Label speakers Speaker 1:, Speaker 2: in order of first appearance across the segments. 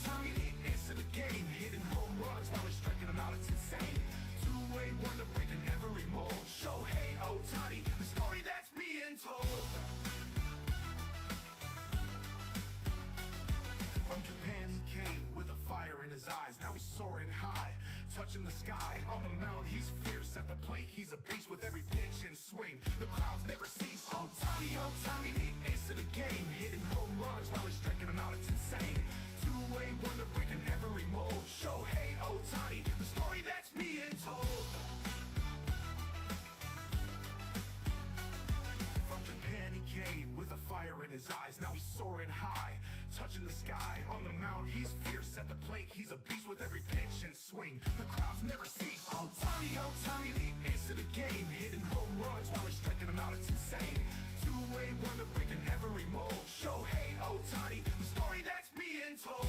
Speaker 1: Tommy, the answer the game. Hitting home runs while he's striking them out, it's insane. Two-way wonder breaking every mold. Shohei Ohtani, the story that's being told. From Japan he came with a fire in his eyes. Now he's soaring high, touching the sky. On the mound he's fierce, at the plate he's a beast. With every pitch and swing, the crowds never cease. Ohtani, the ace of the game. Hitting home runs while he's striking them out, it's insane. Two-way wonder breaking every mold. Shohei Ohtani, the story that's being told. From Japan he came with a fire in his eyes. Now he's soaring high, touching the sky. On the mound he's fierce, at the plate he's a beast. With every pitch and swing, the crowds never cease. Ohtani, the ace of the game. Hitting home runs while he's striking them out, it's insane. Two-way wonder breaking every mold. Shohei Ohtani, the story that's being told.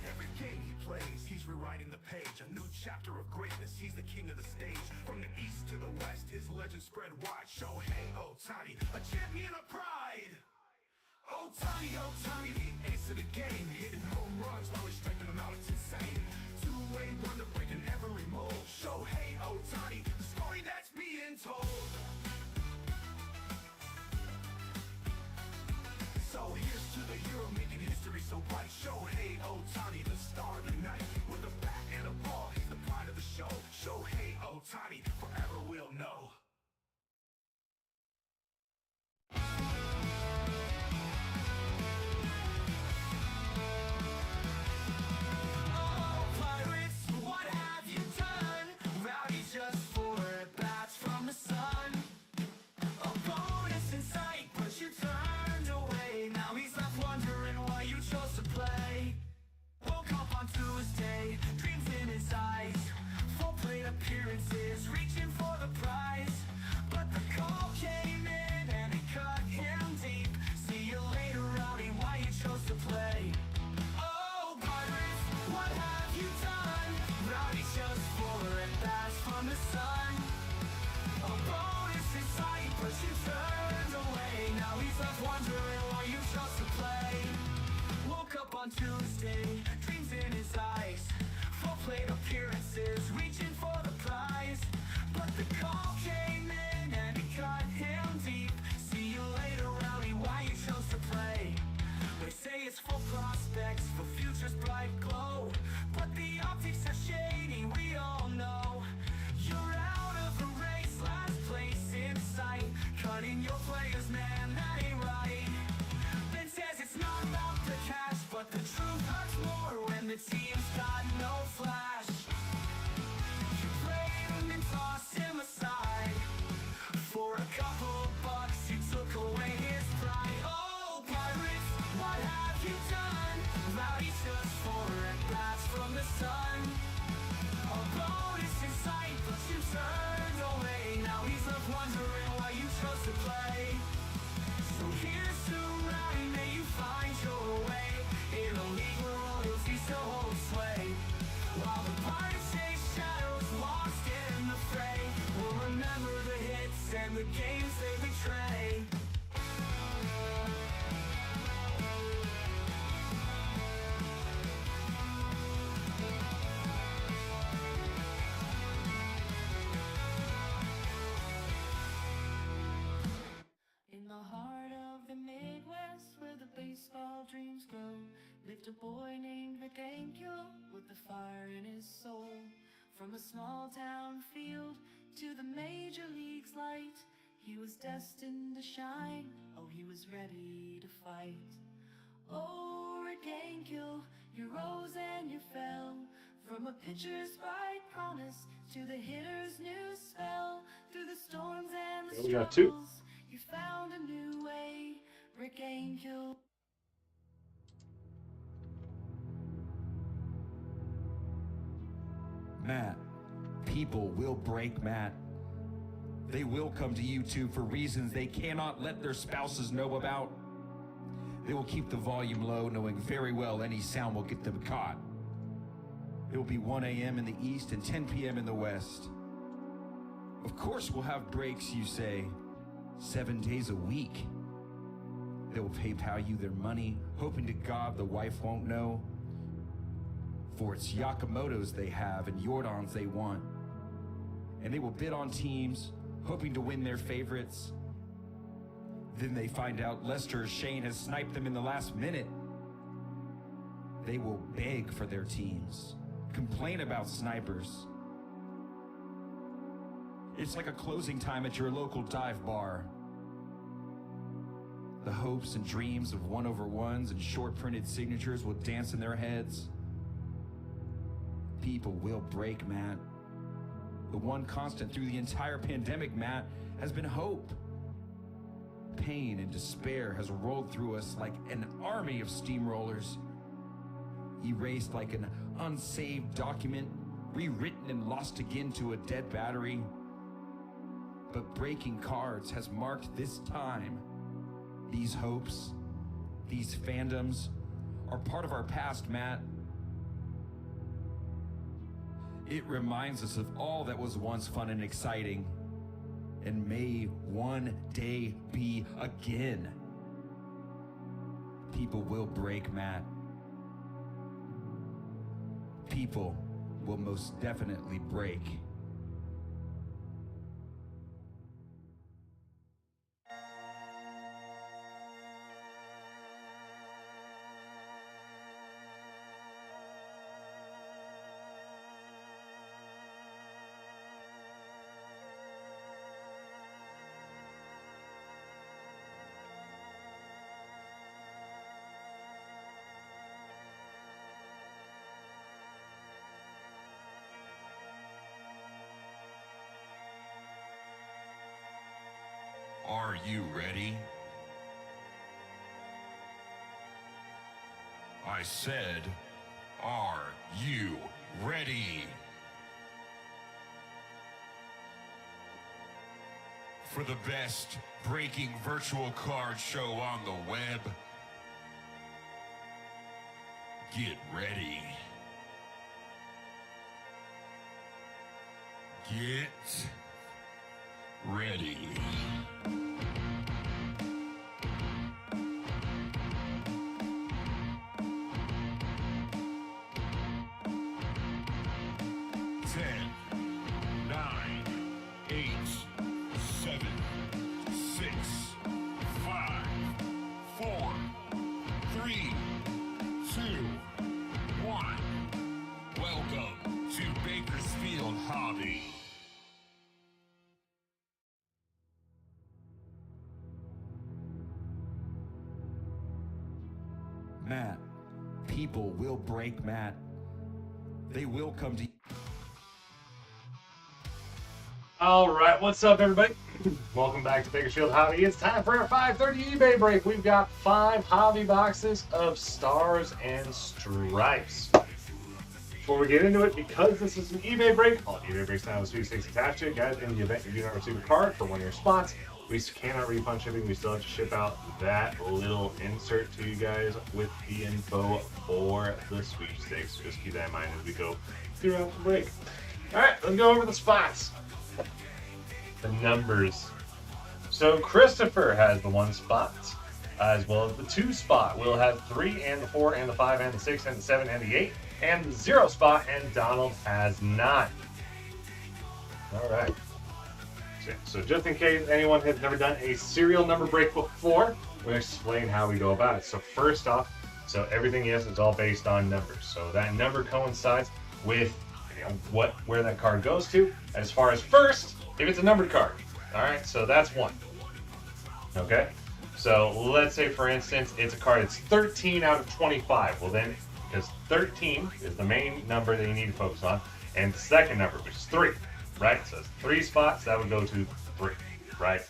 Speaker 1: Every game he plays, he's rewriting the page. A new chapter of greatness, he's the king of the stage. From the east to the west, his legend spread wide. Shohei Ohtani, a champion of pride. Ohtani, the ace of the game. Hitting home runs while he's striking them out, it's insane. Two-way wonder breaking every mold. Shohei Ohtani, the story that's being told. So here's to the hero making history so bright. Shohei Ohtani, the star of the night. With a bat and a ball, he's the pride of the show. Shohei Ohtani, forever we'll know. Reaching for the prize, but the call came in and it cut him deep. See you later, Rowdy, why you chose to play? Oh, Pirates, what have you done? Rowdy just 4 at-bats from the sun. A bonus in sight, but you turned away. Now he's left wondering why you chose to play. Woke up on Tuesday, dreams in his eyes. Full plate appearances, reaching for the prize. But the call came in and it cut him deep. See you later, Rowdy, why you chose to play? They say it's full prospects, for future's bright glow. But the optics are shady, we all know. You're out of the race, last place in sight. Cutting your players, man, that ain't right. Ben says it's not about the cash, but the truth hurts more when the team's got no flash. You played him and tossed him aside. For a couple bucks, you took away his pride. Oh, Pirates, what have you done? Rowdy just 4 at-bats from the sun. A bonus in sight, but you turned away. Now he's left wondering why you chose to play. So here's to Rowdy, may you find your way in a league where royalty still holds sway. While the Pirates chase shadows lost in the fray, we'll remember the hits and the games they betray.
Speaker 2: In the heart of the Midwest, where the baseball dreams grow, lived a boy named Bakersfield with the fire in his soul. From a small town field to the major leagues light, he was destined to shine. Oh, he was ready to fight. Oh, Bakersfield, you rose and you fell. From a pitcher's bright promise to the hitter's new spell. Through the storms and the
Speaker 3: We got two.
Speaker 2: struggles, you found a new way, Rick Angel.
Speaker 4: Matt, people will break Matt. They will come to YouTube for reasons they cannot let their spouses know about. They will keep the volume low, knowing very well any sound will get them caught. It will be 1 a.m. in the east and 10 p.m. in the west. Of course we'll have breaks, you say, 7 days a week. They will PayPal you their money, hoping to God the wife won't know. For it's Yakamoto's they have and Jordan's they want. And they will bid on teams, hoping to win their favorites. Then they find out Lester or Shane has sniped them in the last minute. They will beg for their teams, complain about snipers. It's like a closing time at your local dive bar. The hopes and dreams of 1/1s and short printed signatures will dance in their heads. People will break, Matt. The one constant through the entire pandemic, Matt, has been hope. Pain and despair has rolled through us like an army of steamrollers. Erased like an unsaved document, rewritten and lost again to a dead battery. But breaking cards has marked this time. These hopes, these fandoms are part of our past, Matt. It reminds us of all that was once fun and exciting, and may one day be again. People will break, Matt. People will most definitely break.
Speaker 1: Are you ready? I said, are you ready? For the best breaking virtual card show on the web, get ready. Get ready. Welcome to Bakersfield Hobby.
Speaker 4: Matt, people will break, Matt. They will come to you.
Speaker 3: All right, what's up, everybody? Welcome back to Bakersfield Hobby. It's time for our 5:30 eBay break. We've got 5 hobby boxes of Stars and Stripes. Before we get into it, because this is an eBay break, all eBay breaks now have sweepstakes attached to it. Guys, in the event you do not receive a card for one of your spots, we cannot refund shipping. We still have to ship out that little insert to you guys with the info for the sweepstakes. Just keep that in mind as we go throughout the break. All right, let's go over the spots. The numbers. So Christopher has the 1 spot, as well as the 2 spot. We'll have 3 and the 4 and the 5 and the 6 and the 7 and the 8 and the 0 spot, and Donald has 9. All right. So just in case anyone has never done a serial number break before, we'll explain how we go about it. So first off, so everything is all based on numbers. So that number coincides with where that card goes to. As far as first, if it's a numbered card, all right, so that's 1. Okay, so let's say for instance it's a card that's 13 out of 25. Well then, because 13 is the main number that you need to focus on, and the second number, which is 3, right? So it's 3 spots, that would go to 3, right?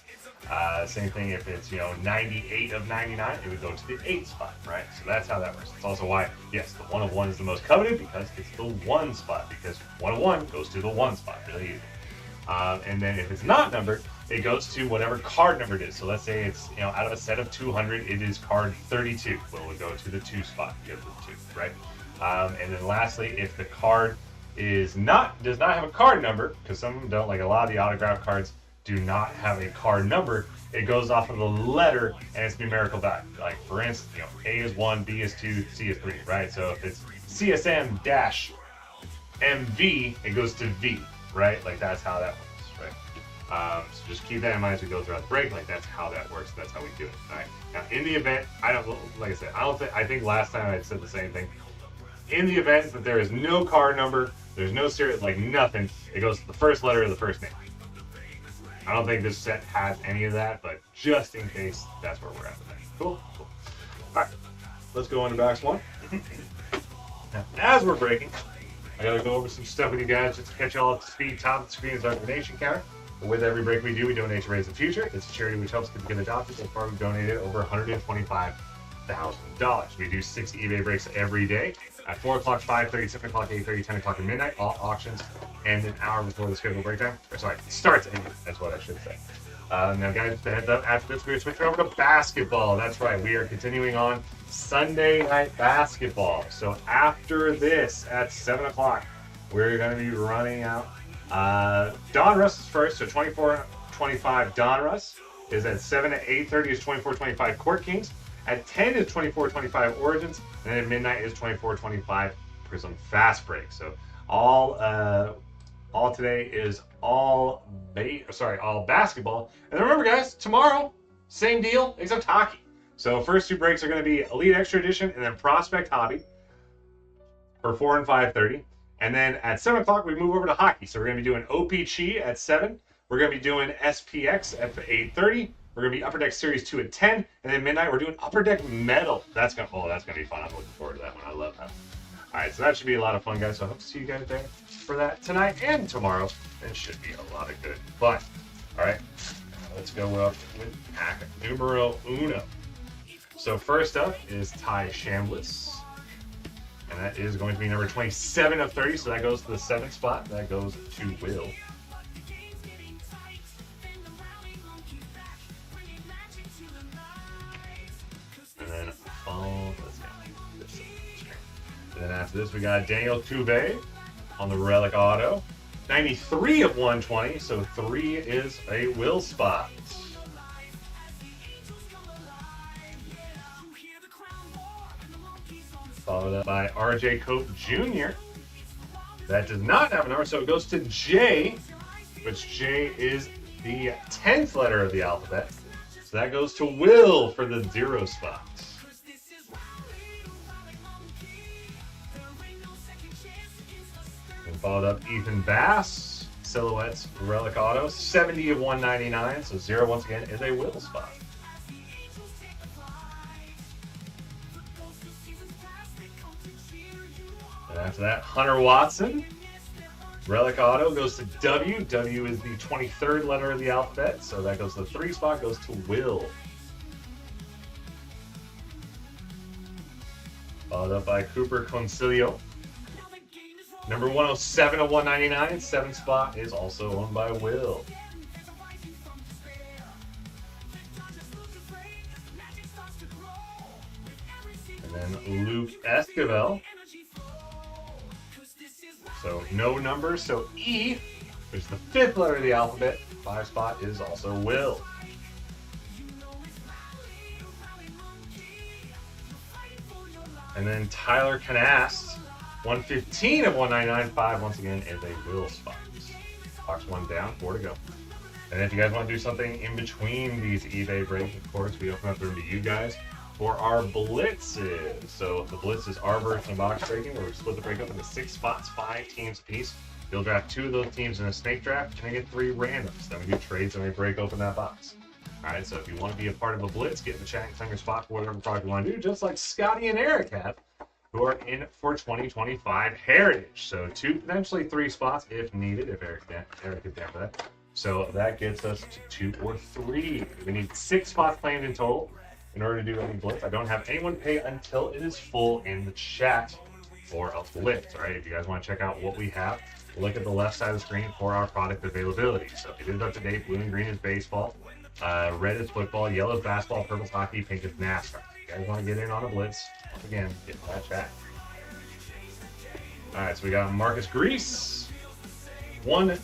Speaker 3: Same thing if it's 98 of 99, it would go to the 8 spot, right? So that's how that works. It's also why, yes, the 1 of 1 is the most coveted, because it's the 1 spot, because 1 of 1 goes to the 1 spot, really easy. And then if it's not numbered, it goes to whatever card number it is. So let's say it's, out of a set of 200, it is card 32. Well, it would go to the 2 spot, give the 2, right? And then lastly, if the card does not have a card number, because some of them don't, like a lot of the autograph cards do not have a card number, it goes off of the letter and its numerical value. Like for instance, A is 1, B is 2, C is 3, right? So if it's CSM dash MV, it goes to V, right? Like that's how that works, right? So just keep that in mind as we go throughout the break. Like that's how that works. That's how we do it. All right. Now in the event, like I said, I think last time I said the same thing. In the event that there is no card number, there's no serial, like nothing, it goes to the first letter of the first name. I don't think this set has any of that, but just in case, that's where we're at today. Cool. All right, let's go on to box one. Now, as we're breaking, I gotta go over some stuff with you guys just to catch you all up to speed. Top of the screen is our donation counter. With every break we do, we donate to Raise the Future. It's a charity which helps kids get adopted. So far, we've donated over $125,000. We do 6 eBay breaks every day at 4 o'clock, 5:30, 7 o'clock, 8:30, 10 o'clock, and midnight. All auctions end an hour before the scheduled break time. Or sorry, it starts at 8. That's what I should say. Now, guys, just a heads up. After this, we're going to switch over to basketball. That's right. We are continuing on Sunday night basketball. So after this, at 7 o'clock, we're going to be running out. Donruss is first, so 24-25 Donruss is at 7. At 8:30 is 24-25 Court Kings. At 10 is 24-25 Origins, and then at midnight is 24-25 Prism Fast Break. So all today is all basketball. And remember, guys, tomorrow same deal except hockey. So first 2 breaks are going to be Elite Extra Edition and then Prospect Hobby for 4 and 5:30. And then at 7 o'clock, we move over to hockey. So we're going to be doing OPC at 7. We're going to be doing SPX at 8:30. We're going to be Upper Deck Series 2 at 10. And then midnight, we're doing Upper Deck Metal. That's going to be fun. I'm looking forward to that one. I love that. All right, so that should be a lot of fun, guys. So I hope to see you guys there for that tonight and tomorrow. It should be a lot of good fun. All right, let's go up with pack numero uno. So first up is Ty Shambliss. And that is going to be number 27 of 30, so that goes to the 7th spot. That goes to Will. And then and then after this, we got Daniel Toubé on the Relic Auto. 93 of 120, so 3 is a Will spot. Followed up by RJ Cope Jr. That does not have a number, so it goes to J, which J is the 10th letter of the alphabet. So that goes to Will for the 0 spot. And followed up Ethan Bass, Silhouettes Relic Auto, 70 of 199, so 0 once again is a Will spot. And after that, Hunter Watson, Relic Auto goes to W. W is the 23rd letter of the alphabet, so that goes to the 3 spot, goes to Will. Followed up by Cooper Concilio. Number 107 of 199, 7th spot is also owned by Will. And then Luke Esquivel. So no numbers, so E, which is the 5th letter of the alphabet, 5 spot is also Will. And then Tyler Canast, 115 of 199, 5 once again is a Will spot. Box 1 down, 4 to go. And if you guys want to do something in between these eBay breaks, of course, we open up the room to you guys for our blitzes. So the blitz is our version of box breaking, where we split the break up into 6 spots, 5 teams apiece. You'll draft 2 of those teams in a snake draft, and you get 3 randoms. Then we do trades and we break open that box. All right, so if you want to be a part of a blitz, get in the chat and claim your spot for whatever product you want to do, just like Scotty and Eric have, who are in for 2025 Heritage. So 2, potentially 3 spots if needed, if Eric is down for that. So that gets us to 2 or 3. We need 6 spots claimed in total in order to do any blitz. I don't have anyone pay until it is full in the chat for a blitz. All right, if you guys want to check out what we have, look at the left side of the screen for our product availability. So it is up to date. Blue and green is baseball, red is football, yellow is basketball, purple is hockey, pink is NASCAR. If you guys want to get in on a blitz, once again, get in that chat. All right, so we got Marcus Grease, 11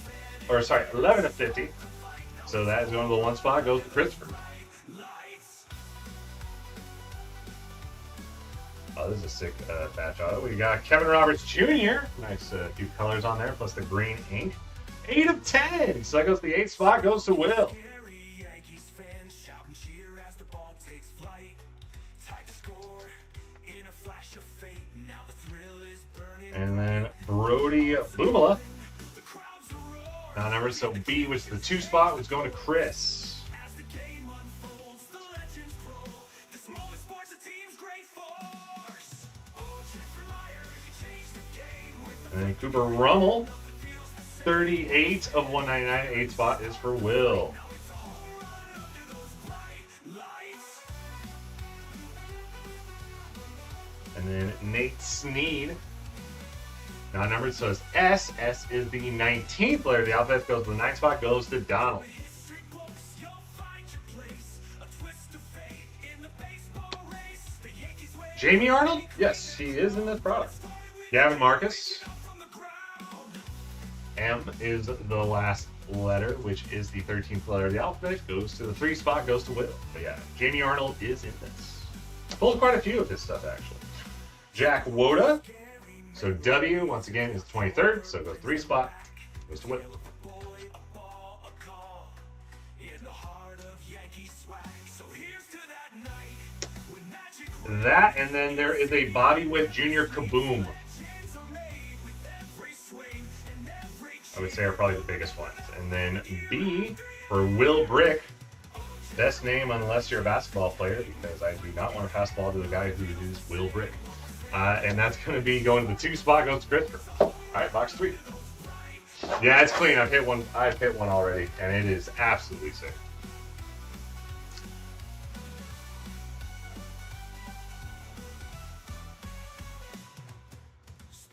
Speaker 3: of 50. So that is going to the 1 spot, goes to Christopher. Oh, this is a sick batch auto. We got Kevin Roberts Jr. Nice few colors on there, plus the green ink. 8 of 10. So that goes to the 8th spot, goes to Will. And then Brody Bumala. Now number, so B, which is the 2 spot, was going to Chris. And then Cooper Rummel, 38 of 199, 8th spot is for Will. And then Nate Sneed, not numbered, so it's S. S is the 19th letter of the alphabet, goes to the 9th spot, goes to Donald. Jamie Arnold? Yes, he is in this product. Gavin Marcus. M is the last letter, which is the 13th letter of the alphabet, goes to the 3 spot, goes to Will. But yeah, Jamie Arnold is in this. Pulled quite a few of his stuff, actually. Jack Woda. So W, once again, is 23rd, so it goes 3 spot, goes to Will. That, and then there is a Bobby Witt Jr. Kaboom. I would say are probably the biggest ones. And then B for Will Brick. Best name unless you're a basketball player, because I do not want to pass the ball to the guy who is Will Brick. And that's going to be going to the 2 spot, goes to Christopher. All right, box 3. Yeah, it's clean. I've hit one already, and it is absolutely sick.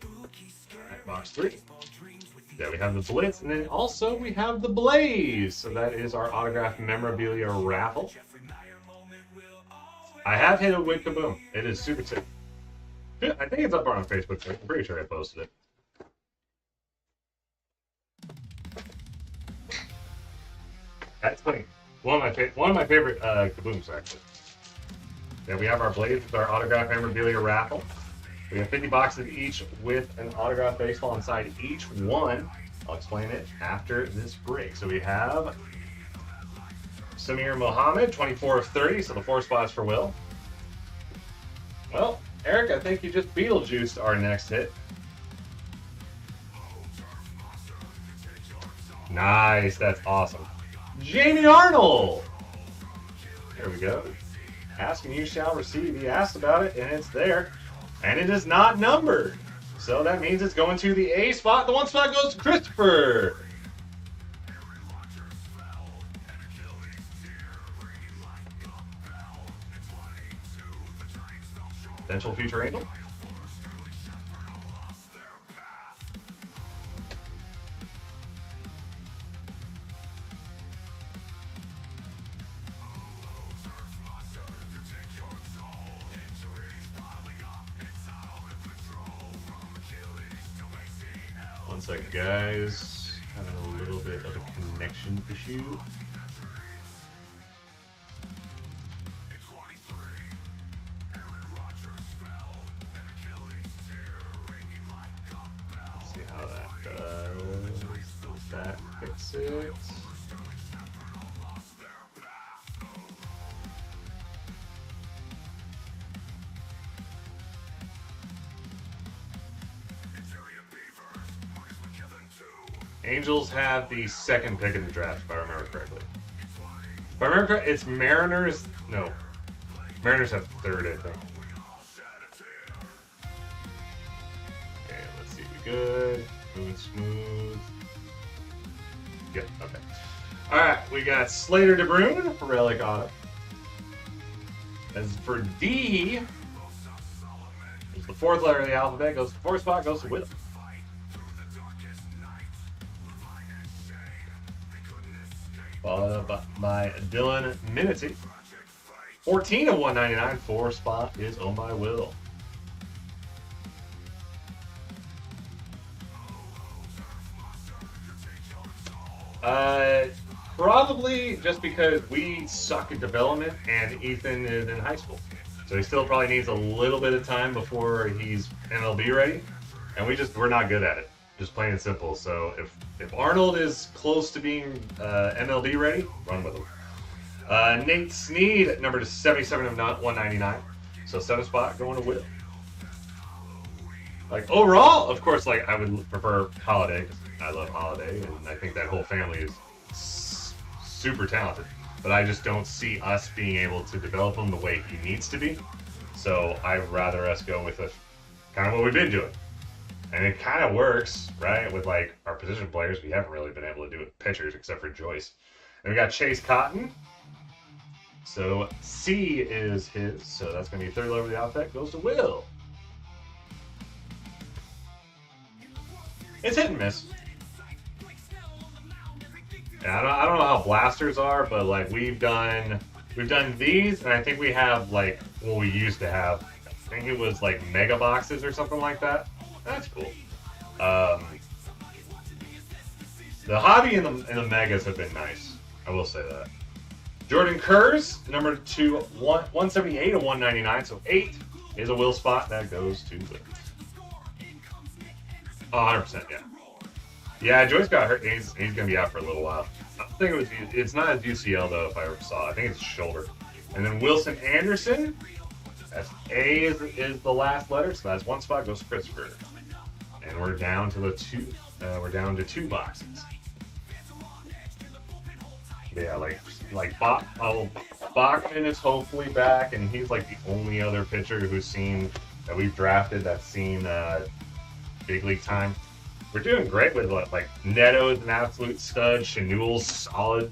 Speaker 3: All right, box 3. Yeah, we have the Blitz, and then also we have the Blaze. So that is our autographed memorabilia raffle. I have hit a Witt Kaboom. It is super sick. I think it's up on Facebook. I'm pretty sure I posted it. That's clean. One of my favorite Kabooms, actually. Yeah, we have our Blaze with our autographed memorabilia raffle. We have 50 boxes each with an autographed baseball inside each one. I'll explain it after this break. So we have Samir Mohammed, 24 of 30, so the 4 spots for Will. Well, Eric, I think you just Beetlejuiced our next hit. Nice, that's awesome. Jamie Arnold! There we go. Ask and you shall receive. He asked about it, and it's there. And it is not numbered. So that means it's going to the A spot. The 1 spot goes to Christopher. Potential future angel. One second, guys. Having a little bit of a connection issue. Let's see how that does. Does that fix it? Angels have the 2nd pick in the draft, if I remember correctly. If I remember correctly, it's Mariners. No. Mariners have 3rd, I think. Okay, let's see. We good. Moving smooth. Yep, okay. Alright, we got Slater DeBrune, Relic Auto. As for D, it's the 4th letter of the alphabet, goes to the 4th spot, goes to Will. Followed by Dylan Minity. 14 of 199. 4 spot is owned by Will. Probably just because we suck at development and Ethan is in high school. So he still probably needs a little bit of time before he's MLB ready. And we're not good at it. Just plain and simple. So if Arnold is close to being MLB ready, run with him. Nate Sneed, number 77 of 199. So 7th spot going to Will. Like overall, of course, like I would prefer Holiday because I love Holiday and I think that whole family is super talented. But I just don't see us being able to develop him the way he needs to be. So I'd rather us go with kind of what we've been doing. And it kind of works, right? With like our position players, we haven't really been able to do it with pitchers except for Joyce. And we got Chase Cotton. So C is his. So that's going to be third letter of the alphabet. Goes to Will. It's hit and miss. Yeah, I don't know how blasters are, but like we've done these, and I think we have like what we used to have. I think it was like mega boxes or something like that. That's cool. The hobby and the megas have been nice. I will say that. Jordan Kurz, number 178 of 199. So 8 is a Will spot that goes to Will. 100%, yeah. Yeah, Joyce got hurt. He's going to be out for a little while. I think it's not his UCL, though, if I ever saw it. I think it's his shoulder. And then Wilson Anderson, that's A is the last letter, so that's 1 spot, goes to Christopher. And we're down to we're down to 2 boxes. Yeah, Bachman is hopefully back, and he's like the only other pitcher that we've drafted that's seen big league time. We're doing great with like Neto is an absolute stud, Chanul's solid.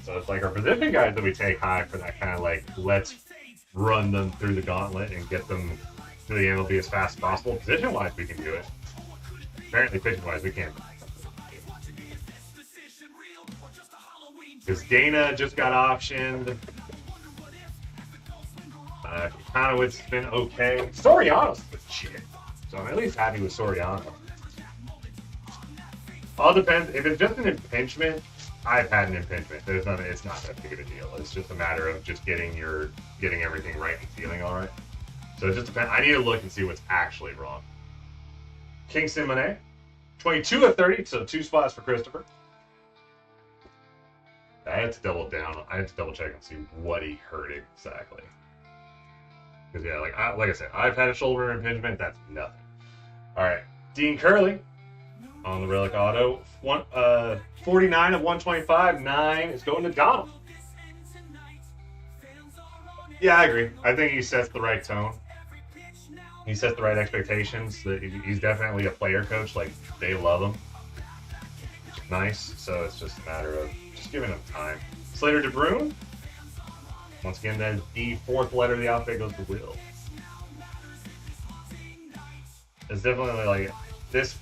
Speaker 3: So it's like our position guys that we take high for that kind of like let's run them through the gauntlet and get them to the MLB as fast as possible. Position wise, we can do it. Apparently, pitching wise, we can't. Because Dana just got optioned. Konowitz's been okay. Soriano's legit. So I'm at least happy with Soriano. All depends. If it's just an impingement, I've had an impingement. It's not that big of a deal. It's just a matter of just getting everything right and feeling all right. So it just depends. I need to look and see what's actually wrong. Kingston Monet, 22 of 30, so 2 spots for Christopher. I had to double check and see what he hurt exactly. Because yeah, like I said, I've had a shoulder impingement. That's nothing. All right, Dean Curley on the relic auto. 49 of 125. 9 is going to Donald. Yeah, I agree. I think he sets the right tone. He sets the right expectations. He's definitely a player coach. Like they love him. Nice. So it's just a matter of just giving him time. Slater DeBrune. Once again, then the 4th letter of the alphabet goes to Will. It's definitely like this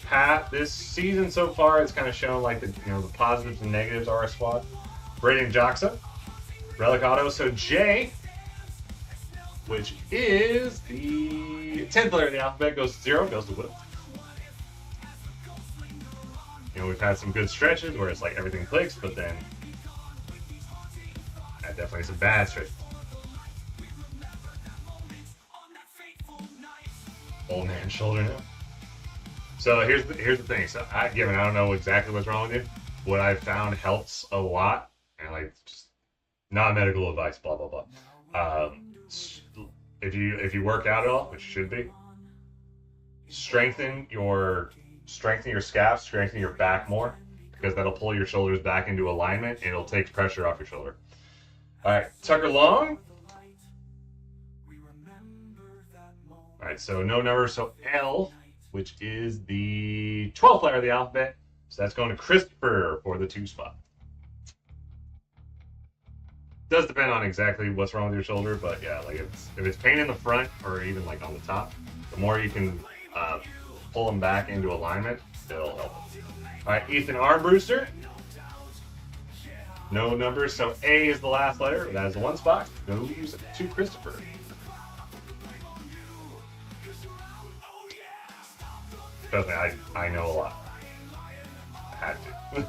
Speaker 3: season so far. It's kind of shown like the positives and negatives of our squad. Braden Joxa, relic auto. So J, which is the 10th letter of the alphabet, goes to 0, goes to Will. We've had some good stretches where it's like everything clicks, but then definitely some bad stretches. Old man shoulder now. So here's the thing. So I don't know exactly what's wrong with you. What I've found helps a lot, and like just not medical advice, blah blah blah. If you work out at all, which you should be, strengthen your scap, strengthen your back more, because that'll pull your shoulders back into alignment and it'll take pressure off your shoulder. All right, Tucker Long. All right, so no number, so L, which is the 12th letter of the alphabet. So that's going to Christopher for the 2 spot. Does depend on exactly what's wrong with your shoulder, but yeah, like if it's pain in the front or even like on the top, the more you can pull them back into alignment, it'll help. All right, Ethan Armbruster. No numbers, so A is the last letter. That is the 1 spot. Goes to Christopher. Trust me, I know a lot. I had to.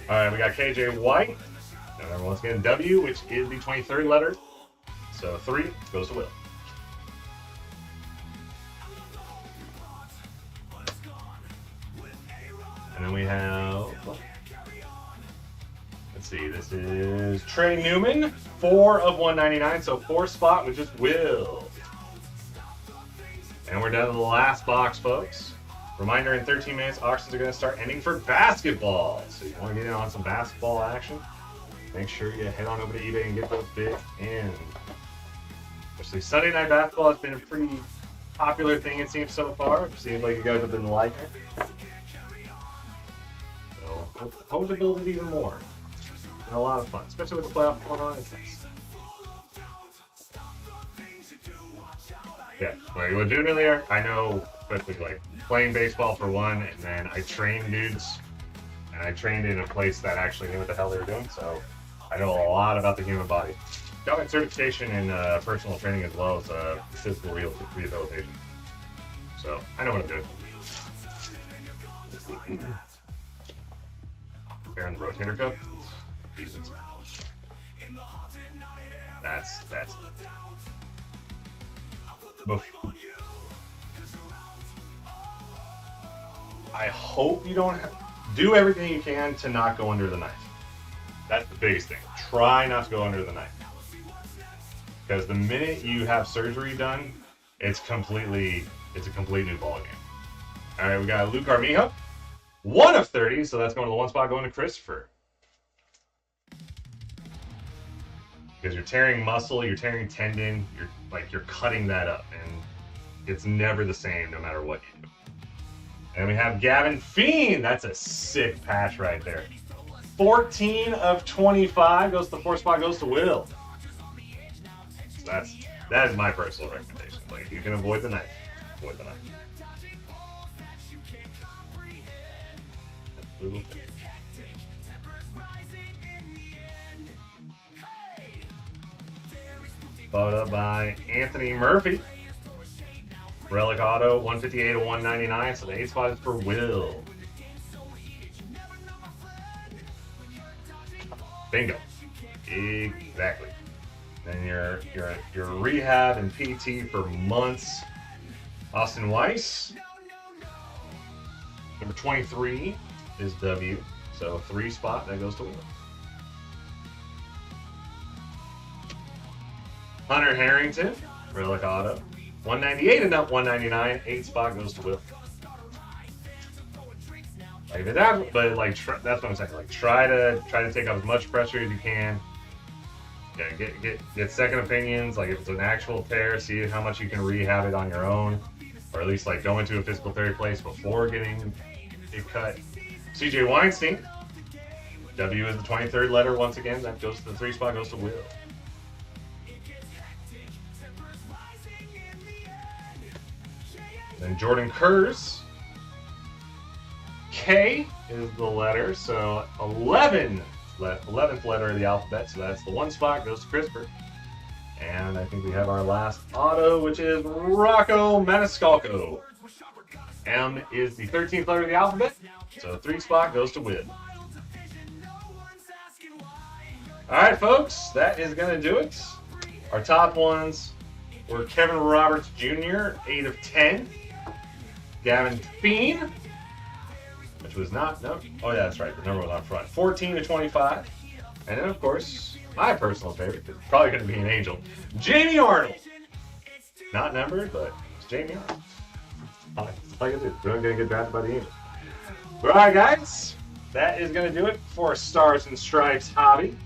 Speaker 3: All right, we got KJ White. And once again, W, which is the 23rd letter. So 3 goes to Will. And then we have, let's see, this is Trey Newman, 4 of 199, so 4 spot, which is Will. And we're down to the last box, folks. Reminder, in 13 minutes, auctions are going to start ending for basketball. So you want to get in on some basketball action, make sure you head on over to eBay and get those bids in. Especially Sunday night basketball has been a pretty popular thing, it seems, so far. It seems like you guys have been liking it. So hope to build it even more. It's been a lot of fun, especially with the playoff going on. It's nice. Yeah, like what doing earlier, I know, especially like playing baseball for one, and then I train dudes, and I trained in a place that actually knew what the hell they were doing, so I know a lot about the human body. Got my certification in personal training as well as physical rehabilitation, so I know what I'm doing. Aaron the Rotator Cup. Decent. That's Boof. I hope you don't do everything you can to not go under the knife. That's the biggest thing. Try not to go under the knife. Because the minute you have surgery done, it's a complete new ballgame. All right, we got Luke Armijo. 1 of 30, so that's going to the 1 spot, going to Christopher. Because you're tearing muscle, you're tearing tendon, you're cutting that up, and it's never the same no matter what you do. And we have Gavin Fiend. That's a sick patch right there. 14 of 25 goes to the 4 spot, goes to Will. So that is my personal recommendation. Like, if you can avoid the knife, avoid the knife. Followed up by Anthony Murphy. Relic Auto, 158 to 199, so the 8 spot is for Will. Bingo. Exactly. Then your rehab and PT for months. Austin Weiss. Number 23 is W, so 3 spot, that goes to Will. Hunter Harrington, Relic Auto. 198 and not 199. 8 spot goes to Will. Like that, but like that's what I'm saying. Like try to take off as much pressure as you can. Yeah, get second opinions. Like if it's an actual tear, see how much you can rehab it on your own, or at least like go into a physical therapy place before getting it cut. CJ Weinstein. W is the 23rd letter once again. That goes to the 3 spot, goes to Will. Then Jordan Kurz. K is the letter, so 11th letter of the alphabet, so that's the 1 spot, goes to Christopher. And I think we have our last auto, which is Rocco Maniscalco. M is the 13th letter of the alphabet, so 3 spot goes to Will. Alright folks, that is going to do it. Our top ones were Kevin Roberts Jr., 8 of 10. Gavin Fiend, which was not, no, oh yeah, that's right, the number was on front. 14 to 25. And then, of course, my personal favorite, it's probably going to be an angel, Jamie Arnold. Not numbered, but it's Jamie Arnold. Like I said, we're going to get drafted by the Angels. Alright, guys, that is going to do it for Stars and Stripes hobby.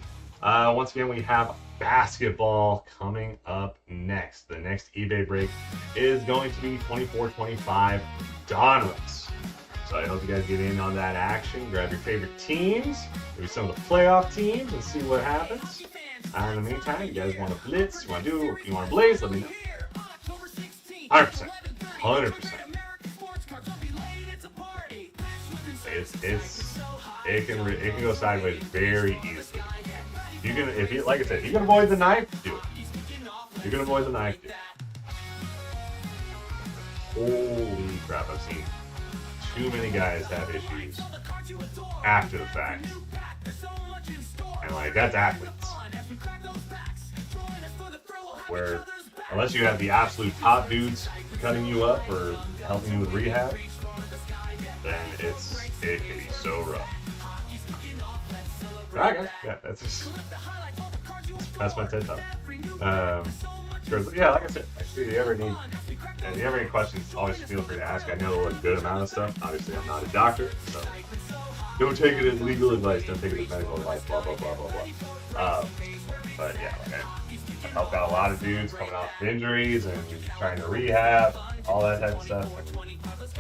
Speaker 3: Once again, we have basketball coming up next. The next eBay break is going to be 24-25 Donruss. So I hope you guys get in on that action. Grab your favorite teams, maybe some of the playoff teams, and see what happens. In the meantime, you guys want to blitz, you want to blaze, let me know. 100%. 100%. It can go sideways very easily. Like I said, if you can avoid the knife, do it. If you can avoid the knife, do it. Holy crap, I've seen too many guys have issues after the fact. And like, that's athletes. Where unless you have the absolute top dudes cutting you up or helping you with rehab, then it can be so rough. Alright guys, yeah, that's my TED Talk. Yeah, like I said, if you ever any questions, always feel free to ask. I know a good amount of stuff. Obviously, I'm not a doctor, so don't take it as legal advice. Don't take it as medical advice. Blah blah blah blah blah. But yeah, like I helped out a lot of dudes coming off of injuries and trying to rehab, all that type of stuff.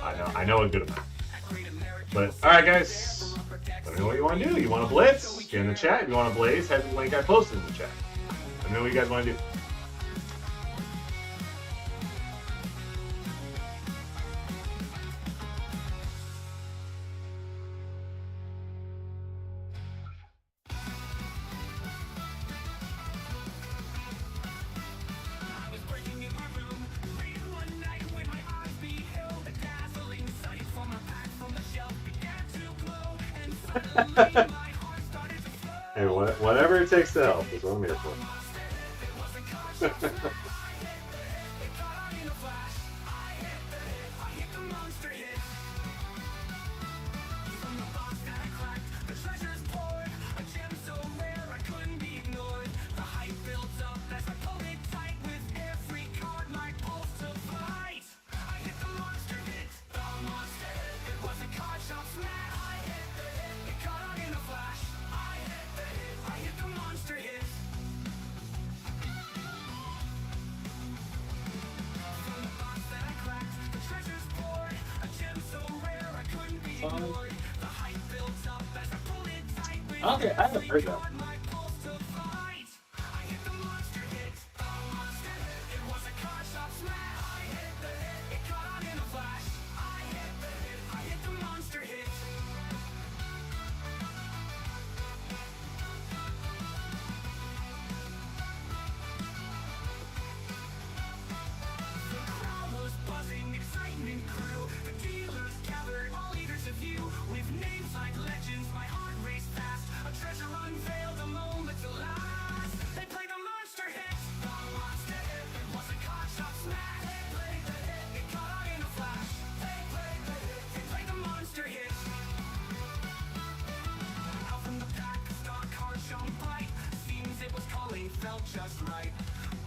Speaker 3: And I know a good amount. But all right, guys, let me know what you want to do. You want to blitz? Get in the chat. If you want to blaze, head to the link I posted in the chat. Let me know what you guys want to do. Hey, whatever it takes to help is what I'm here for. Okay, I haven't heard that. Felt just right.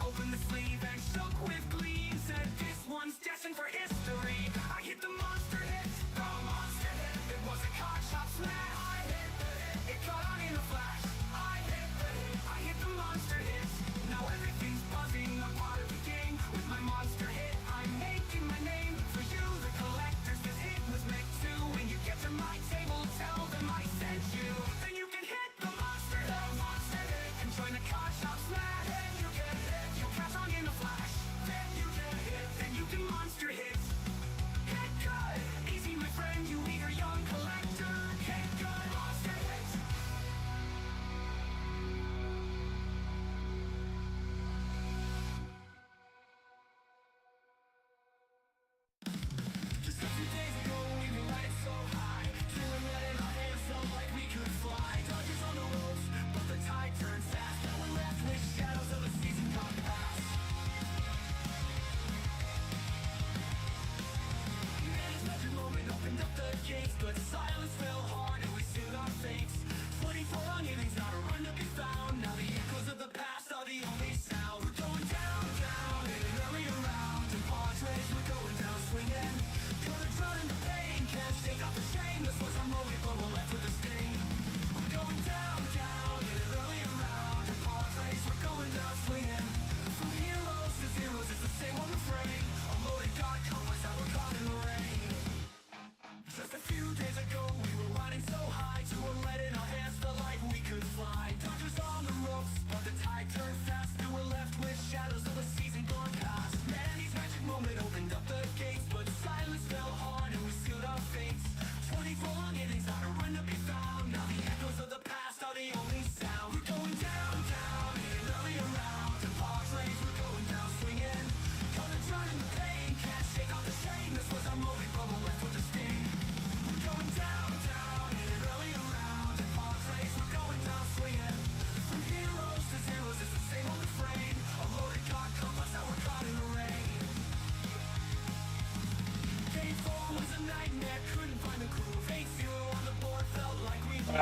Speaker 3: Opened the sleeve and shook with glee. Said this one's destined for history. I hit the monster hit, the monster hit. It was a cock shot smash. I hit the hit. It caught on in a flash. I hit the hit. I hit the monster hit. Now everything's buzzing. I'm part of the game. With my monster hit, I'm making my name. For you, the collectors, this hit was meant to. When you get to my table, tell them I sent you. Then you can hit the monster hit, and join the cock shot smash. Then you get hit. You'll catch on in a flash. Then you get hit. Then you can monster hit. Hit good. Easy, my friend. You eager young collector. Hit good.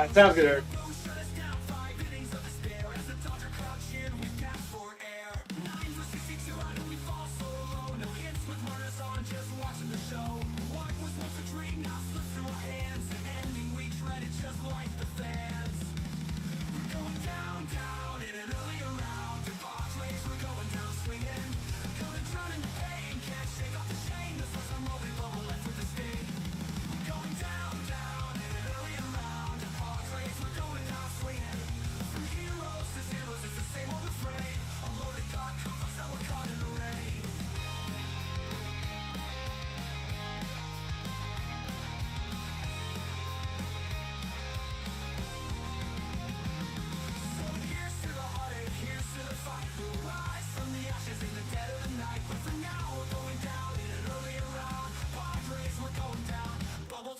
Speaker 3: Sounds good, Eric.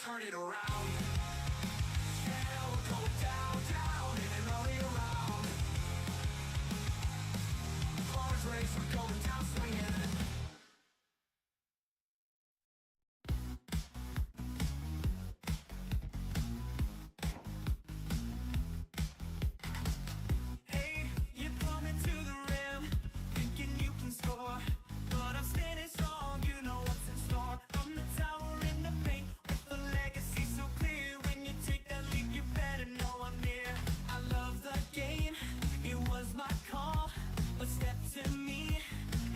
Speaker 1: Turn it around. Yeah, we're going down, down in an early round. Cars race, we're going down swinging. Hey, you're coming to the rim, thinking you can score, but I'm standing strong. You know what's in store. From the tower in the paint. Legacy so clear, when you take that leap you better know I'm near. I love the game, it was my call, but step to me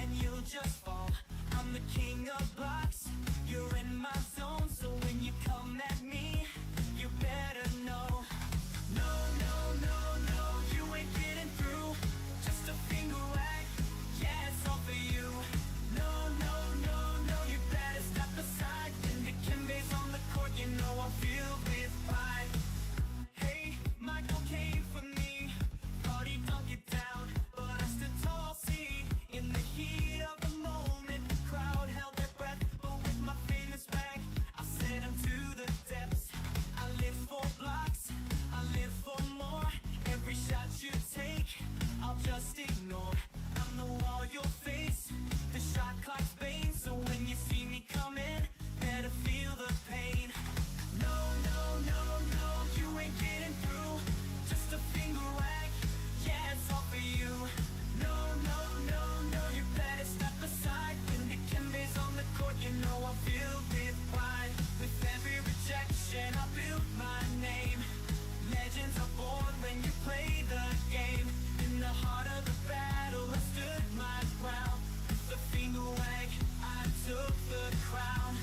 Speaker 1: and you'll just fall. I'm the king of blocks, you're in my zone, so when you come at me, you better know. No, no, no, no, you ain't getting through, just a finger wag, yeah, it's all for you. No, no, no, no, you better step aside when the Kimbe's on the court, you know I'm filled with pride. Hey, Michael came for me, thought he'd dunk it down, but I stood tall, see, in the heat of the moment, the crowd held their breath, but with my famous bag, I sent him to the depths. I live for blocks, I live for more, every shot you take, I'll just ignore. I'm the wall you'll face, the shot clock's bane, so when you see me coming, better feel the pain. No, no, no, no, you ain't getting through, just a finger wag, yeah, it's all for you. No, no, no, no, you better step aside, when the Kimbe's on the court, you know I'm filled with pride. With every rejection, I built my name, legends are born when you play the game. In the heart of the battle, I stood my ground, with the finger wag, I took the crown.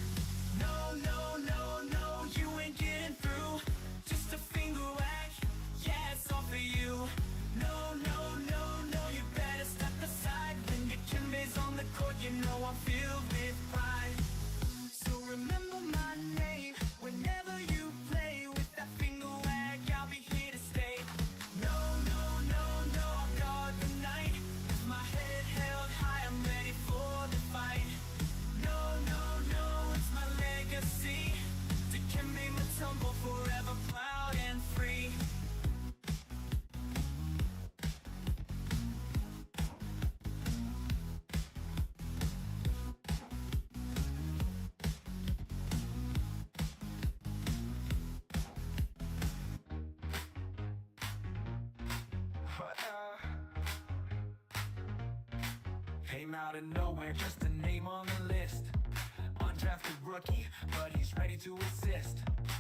Speaker 1: No, no, no, no, you ain't getting through, just a finger wag, yeah, it's all for you. No, no, no, no, you better step aside, when your Kimbe's on the court, you know I'm filled with pride. So remember my name, whenever you play with that finger wag, I'll be here to stay. No, no, no, no, I'll guard the night, with my head held high, I'm ready for the fight. No, no, no, it's my legacy, to Kimbe Mutombo, forever proud and free.
Speaker 5: Came out of nowhere, just a name on the list. Undrafted rookie, but he's ready to assist.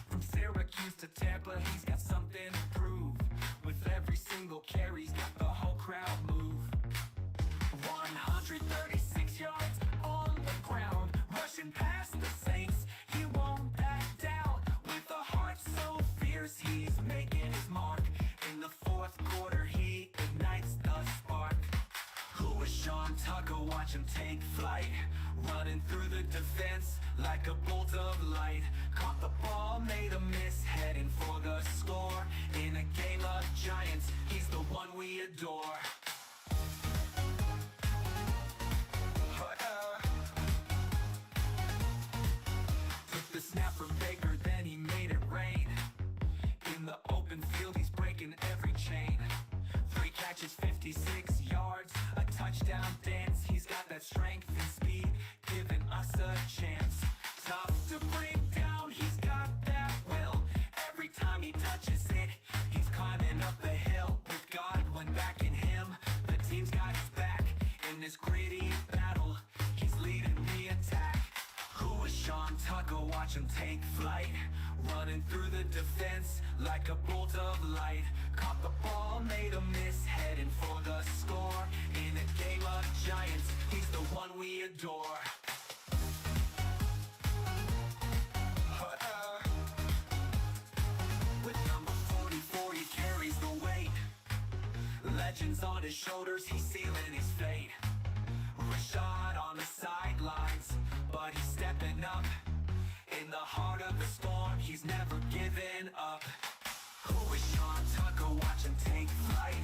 Speaker 5: From Syracuse to Tampa, he's got something to prove. With every single carry, he's got the whole crowd move. 136 yards on the ground, rushing past the Saints, he won't back down. With a heart so fierce, he's making his mark. In the fourth quarter, he ignites the spark. Who is Sean Tucker? Watch him take flight, running through the defense like a bolt of light. Caught the ball, made a miss, heading for the score. In a game of giants, he's the one we adore. Took the snap from Baker, then he made it rain. In the open field, he's breaking every chain. 3 catches, 56 yards, a touchdown dance. He's got that strength and speed, giving us a chance. Tough to bring down, he's got that will. Every time he touches it, Tucker, watch him take flight. Running through the defense like a bolt of light. Caught the ball, made a miss, heading for the score. In a game of giants, he's the one we adore. With number 44, he carries the weight. Legends on his shoulders, he's sealing his fate. Rashad on the sidelines, but he's stepping up. In the heart of the storm, he's never given up. Who is Sean Tucker? Watch him take flight.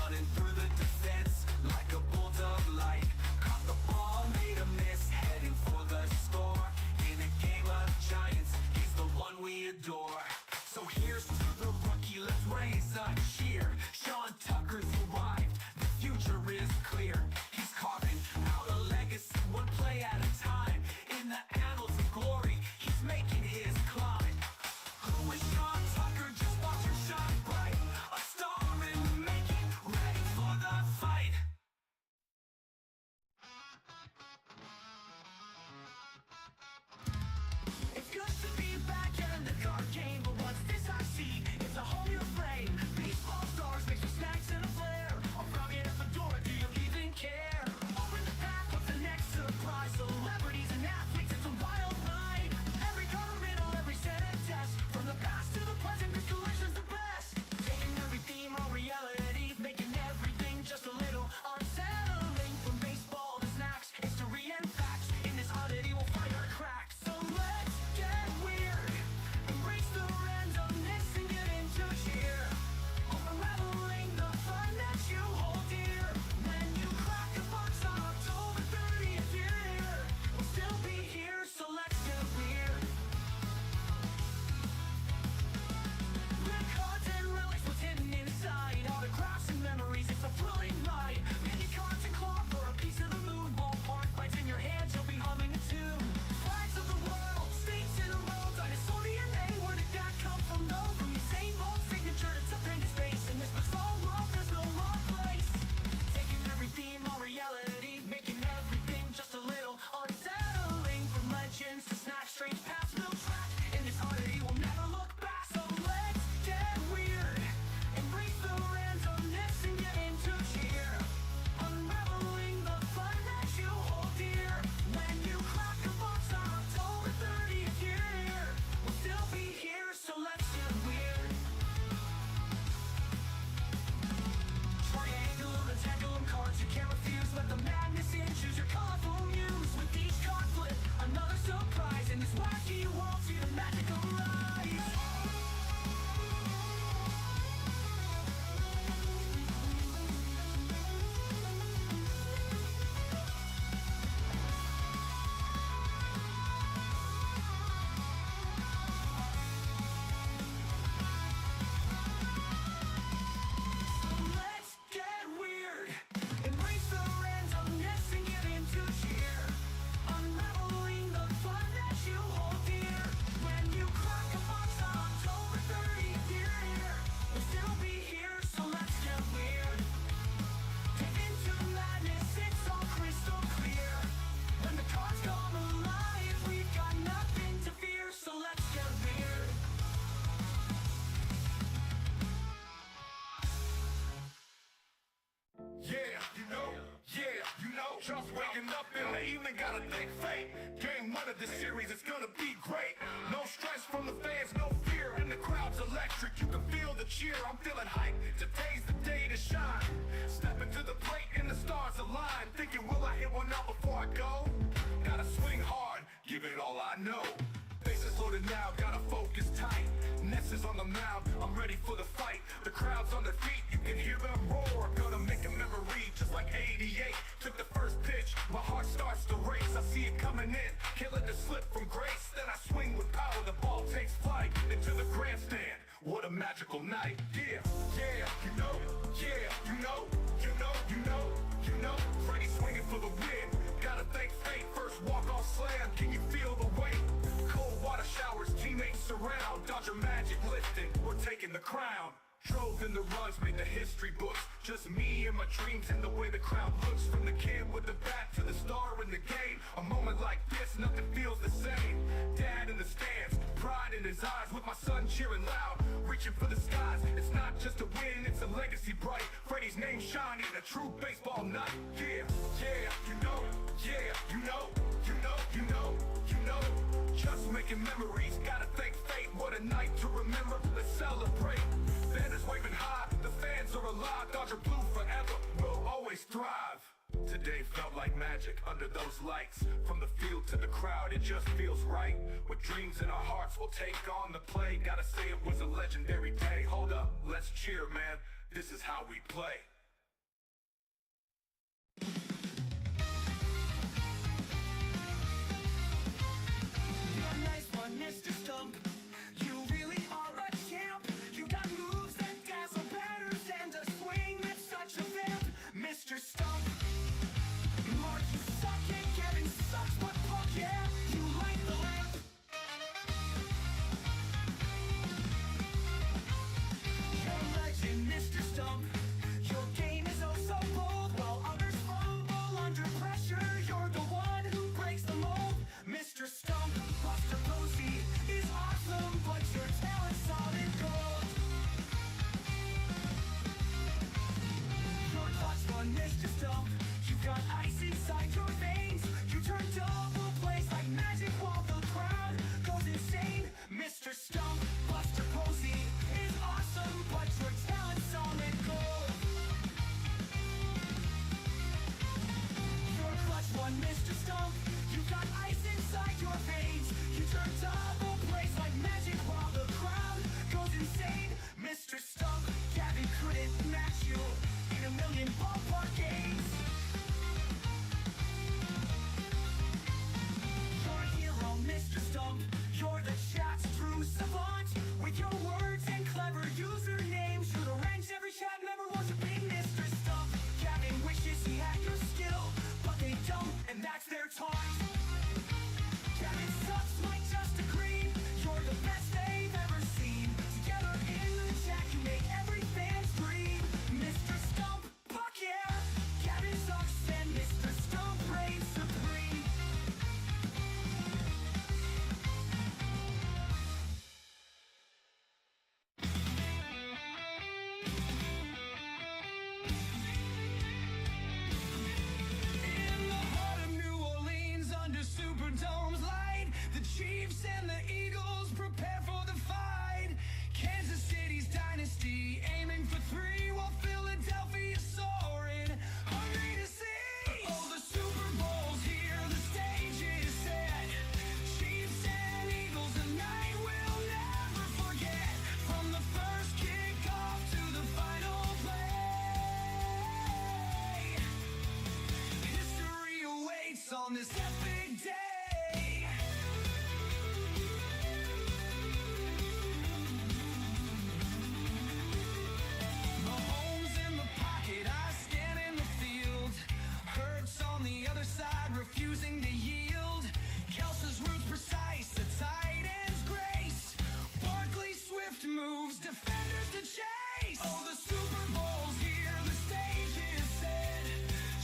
Speaker 5: Running through the defense like a bolt of light. Caught the ball, made a miss, heading for the score. In a game of giants, he's the one we adore. So here's to the rookie, let's raise a cheer. Sean Tucker's arrived, the future is clear. He's carving out a legacy, one play at a time. In the annals of glory, he's making his climb. Who is Sean Tucker? Just watch him shine bright. A star in the making, ready for the fight. It's good to be back in the card game, but what's this I see? It's a whole new flame. Baseball stars, mixed with snacks and a flare. I'm probably at the door, do you even care? Open the path, what's the next surprise? Celebrities and athletes, it's a wild ride. Every color riddle, every set of tests. From the past to the present, this collection's the best. Taking every theme on reality, making everything just a little unsettling. From baseball to snacks, history and facts. In this oddity, we'll find our cracks. So let's get weird. Embrace the randomness and get into cheer. Unraveling the fun that you hold dear. When you crack the box on October 30th, you're here. We'll still be here, so let's get weird. Records and relics, what's hidden inside. Autographs and memories, it's a thrilling ride. Many cards and cloth for a piece of the moon. Ballpark lights in your hands, you'll be humming a tune. Flags of the world, states in a row. Dinosaur DNA, where did that come from? No, from Usain Bolt's signature to stupendous space. In this bizarre world, there's no wrong place. Taking every theme on reality, making everything just a little unsettling. From legends to snacks, strange paths, no track. In this oddity, we'll never look back. So let's get weird. Embrace the randomness and get into cheer. Unraveling the fun that you hold dear. When you crack the box on October 30th, you're here. We'll still be here, so let's get weird. Triangulum and tangulum cards you can't refuse. Let the madness in, choose your colorful muse. With each card flip, another surprise. In this wacky world, see the magic arise. Let's get weird. Embrace the randomness and get into cheer. Unraveling the fun that you hold dear. When you crack a box on October 30th, you're here. We'll still be here, so let's get weird. Get into madness, it's all crystal clear. When the cards come alive, we've got nothing to fear, so let's get weird.
Speaker 6: Yeah, you know, just waking up in the evening, got a thick fate. Game one of this series, it's gonna be great. No stress from the fans, no fear, and the crowd's electric. You can feel the cheer, I'm feeling hyped. Today's the day to shine. Stepping to the plate and the stars align. Thinking, will I hit one out before I go? Gotta swing hard, give it all I know. Bases loaded now, gotta focus tight. Ness is on the mound, I'm ready for the fight. The crowd's on their feet, you can hear them roar. Gonna make a memory just like 88. Took the first pitch, my heart starts to race. I see it coming in, can't let it slip from grace. Then I swing with power, the ball takes flight into the grandstand. What a magical night, yeah, you know, Freddie swinging for the win. Gotta thank fate, first walk-off slam. Can you feel the weight? Cold water showers, teammates surround. Dodger magic lifting, we're taking the crown. Drove in the runs, made the history books. Just me and my dreams and the way the crowd looks. From the kid with the bat to the star in the game. A moment like this, nothing feels the same. Dad in the stands, pride in his eyes, with my son cheering loud, reaching for the skies. It's not just a win, it's a legacy bright. Freddie's name shining, a true baseball night. Yeah, yeah, you know, yeah, you know, you know, you know, you know. Just making memories, gotta thank fate. What a night to remember, let's celebrate. Banners waving high, the fans are alive. Dodger blue forever, we'll always thrive. Today felt like magic under those lights. From the field to the crowd, it just feels right. With dreams in our hearts, we'll take on the play. Gotta say it was a legendary day. Hold up, let's cheer, man. This is how we play.
Speaker 5: You're a nice one, Mr. Stump. You really are a champ. You got moves that dazzle batters and a swing that's such a vamp, Mr. Stump. Mark, you suck and Kevin sucks, but fuck yeah, you light the lamp. You're a legend, Mr. Stump. Your game is oh so bold, while others fumble under pressure. You're the one who breaks the mold, Mr. Stump. Buster Posey is awesome, but your talent's solid gold. Your clutch one, Mr. Stump. You got ice inside your veins. You turn double plays like magic while the crowd goes insane, Mr. Stump. Buster Posey is awesome, but your talent's solid gold. Your clutch one, Mr. Stump. You got ice inside your veins. You turn double plays like magic while the crowd goes insane, Mr. Stump. Gavin couldn't match you in a million ballpark games. You're a hero, Mr. Stump. You're the chat's true savant. With your words and clever usernames, you'd arrange every chat member worshiping Mr. Stump. Gavin wishes he had your skill, but they don't, and that's their taunt. Gavin sucks, might just agree. You're the best they've ever seen. Together in the chat, you make every fan's dream, Mr. Stump. Fuck yeah! Gavin sucks and Mr. Stump reigns supreme. In the heart of New Orleans, under Superdome's light, the Chiefs and the Eagles prepare for the fight. Kansas City's dynasty aiming for three, while Philadelphia's soaring, hungry to see. Oh, the Super Bowl's here, the stage is set. Chiefs and Eagles, a night we'll never forget. From the first kickoff to the final play, history awaits on this epic day. Mahomes in the pocket, eyes scanning the field. Hurts on the other side, refusing to yield. Kelsey's roots precise, a tight end's grace. Barkley swift moves, defenders to chase. Oh, the Super Bowl's here, the stage is set.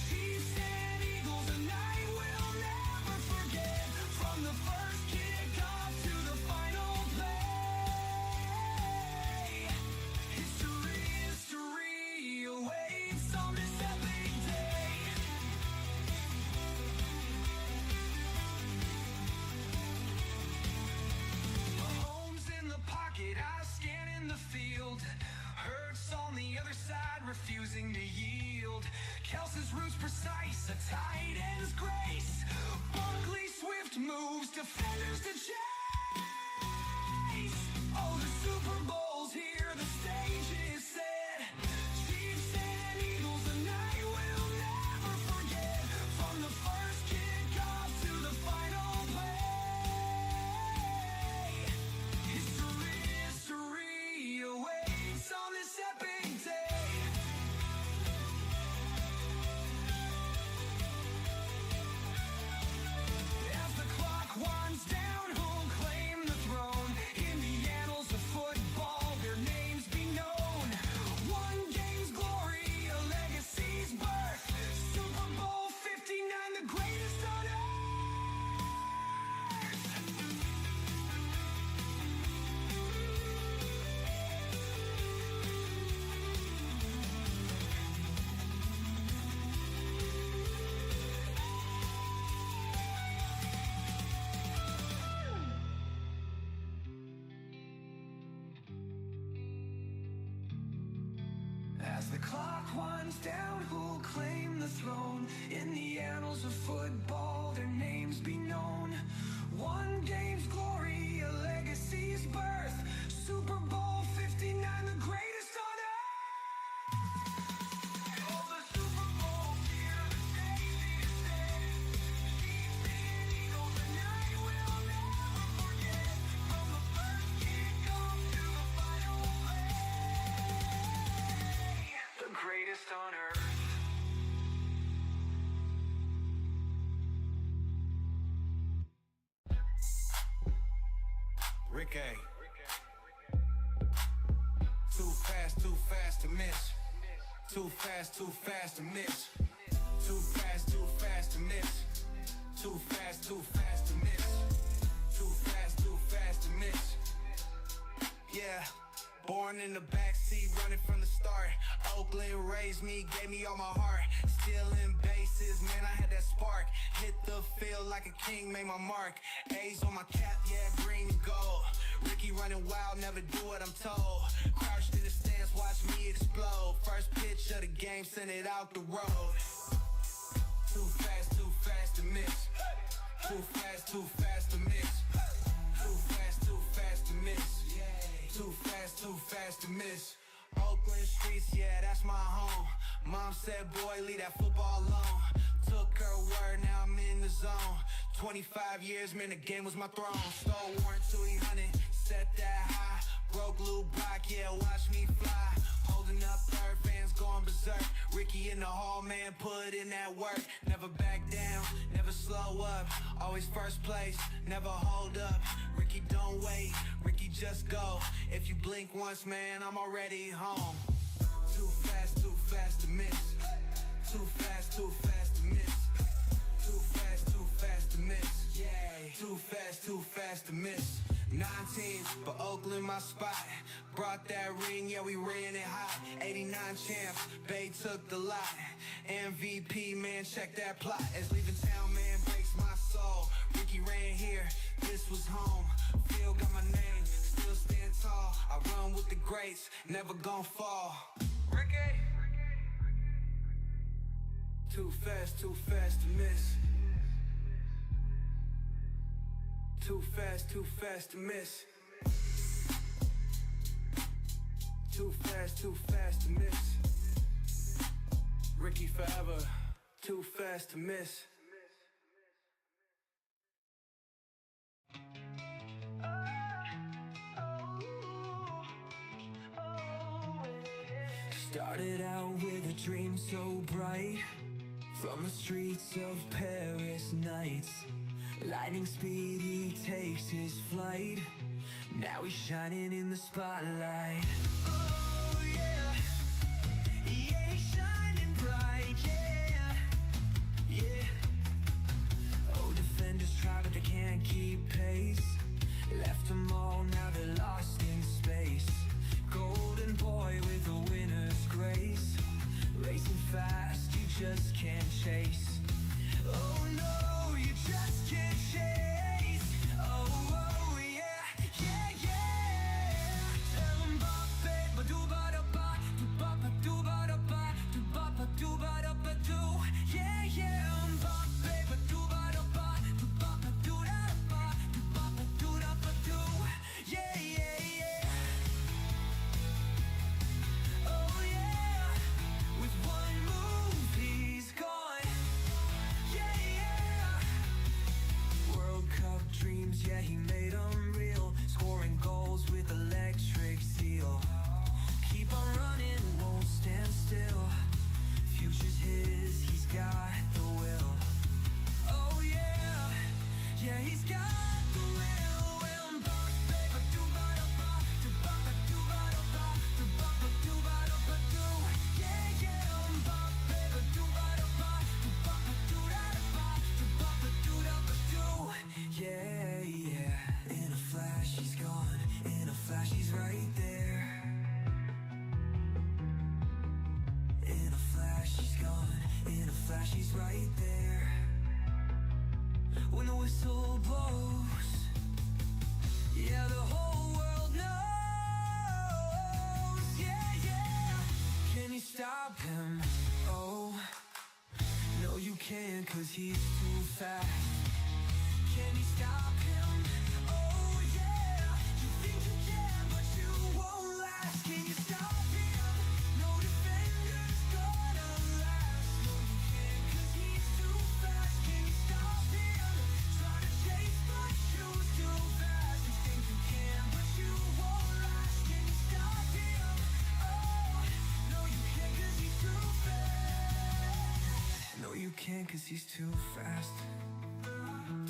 Speaker 5: Chiefs and Eagles, a night we'll never forget. From the first kickoff to the final play, history awaits on this epic day. Mahomes in the pocket, eyes scanning the field. Hurts on the other side, refusing to yield. Kelsey's roots precise, a tight end's grace. Barkley swift moves, defenders to chase. Oh, the Super Bowl's here, the stage is set. Chiefs and Eagles, a night we'll never forget. From the first kickoff to the final play, history awaits on this epic day. As the clock winds down, hold mark one's down who'll claim the throne. In the annals of football, their names be known. One game's glory, a legacy's birth. Super Bowl 59, the greatest on earth. Oh, the Super Bowl year, the day they said, Chiefs and Eagles, a night we'll never forget. From the first kickoff to the final play, the greatest on earth.
Speaker 6: Rick A. Too fast to miss. Too fast to miss. Too fast to miss. Too fast to miss. Too fast to miss. Yeah, born in the backseat, running from the start. Oakland raised me, gave me all my heart. Stealing bases, man, I had that spark. Hit the field like a king, made my mark. A's on my cap, yeah, green and gold. Ricky running wild, never do what I'm told. Crouched in the stands, watch me explode. First pitch of the game, send it out the road. Too fast to miss. Too fast to miss. Too fast to miss. Too fast to miss. Oakland streets, yeah, that's my home. Mom said, boy, leave that football alone. Took her word, now I'm in the zone. 25 years, man, the game was my throne. Stole warrant 200, set that high. Broke Lou Brock, yeah, watch me fly. Holding up third, fans going berserk. Ricky in the hall, man, put in that work. Never back down, never slow up. Always first place, never hold up. Ricky, don't wait, Ricky, just go. If you blink once, man, I'm already home. Too fast to miss. Too fast to miss. Too fast to miss. Yeah. Too fast to miss. 19, but Oakland my spot. Brought that ring, yeah, we ran it hot. 89 champs, Bay took the lot. MVP, man, check that plot. As leaving town, man, breaks my soul. Ricky ran here, this was home. Field got my name, still stand tall. I run with the greats, never gon' fall. Ricky! Too fast to miss. Too fast to miss. Too fast to miss. Ricky forever. Too fast to miss.
Speaker 5: Started out with a dream so bright. From the streets of Paris nights. Lightning speed, he takes his flight. Now he's shining in the spotlight. Oh yeah, yeah, he's shining bright, yeah, yeah. Oh, defenders try but they can't keep pace. Left them all, now they're lost in space. Golden boy with a winner's grace. Racing fast, you just can't chase. Oh no, you just can't chase. Oh, oh yeah, yeah, yeah. Tell 'em Mbappe, ba-do-ba-da-ba, do-ba-ba, do-ba-da-ba, do-ba-ba, do-ba-da-ba-do. Yeah, yeah, Mbappe, ba-do-ba-da-ba, do-ba-ba, do-da-da-ba, do-ba-ba, do-da-ba-do. Yeah, yeah, yeah. Oh yeah, with one move he's gone. Yeah, yeah. World Cup dreams, yeah, he made them real. Scoring goals with electric zeal. Keep on running, won't stand still. Future's his, he's got the will. Oh yeah, yeah, he's got the will. Well, Mbappe, ba-do-ba-da-ba, do-ba-ba, do-ba-da-ba, do-ba-ba, do-ba-da-ba-do. Yeah, yeah, Mbappe, ba-do-ba-da-ba, do-ba-ba, do-da-da-ba, do-ba-ba, do-da-ba-do. Yeah, yeah, in a flash he's gone, in a flash he's right there. In a flash he's gone, in a flash he's right there. When the whistle blows, yeah, the whole world knows. Yeah, yeah. Can you stop? stop him? Oh, no you can't, cause he's too fast. Can you stop him? Oh yeah, you think you can, but you won't last. Can you stop him? No defender's gonna last. No you can't, cause he's too fast. Can you stop him? Trying to chase but you're too fast. You think you can, but you won't last. Can you stop him? Oh, no you can't, cause he's too fast. No you can't, cause he's too fast.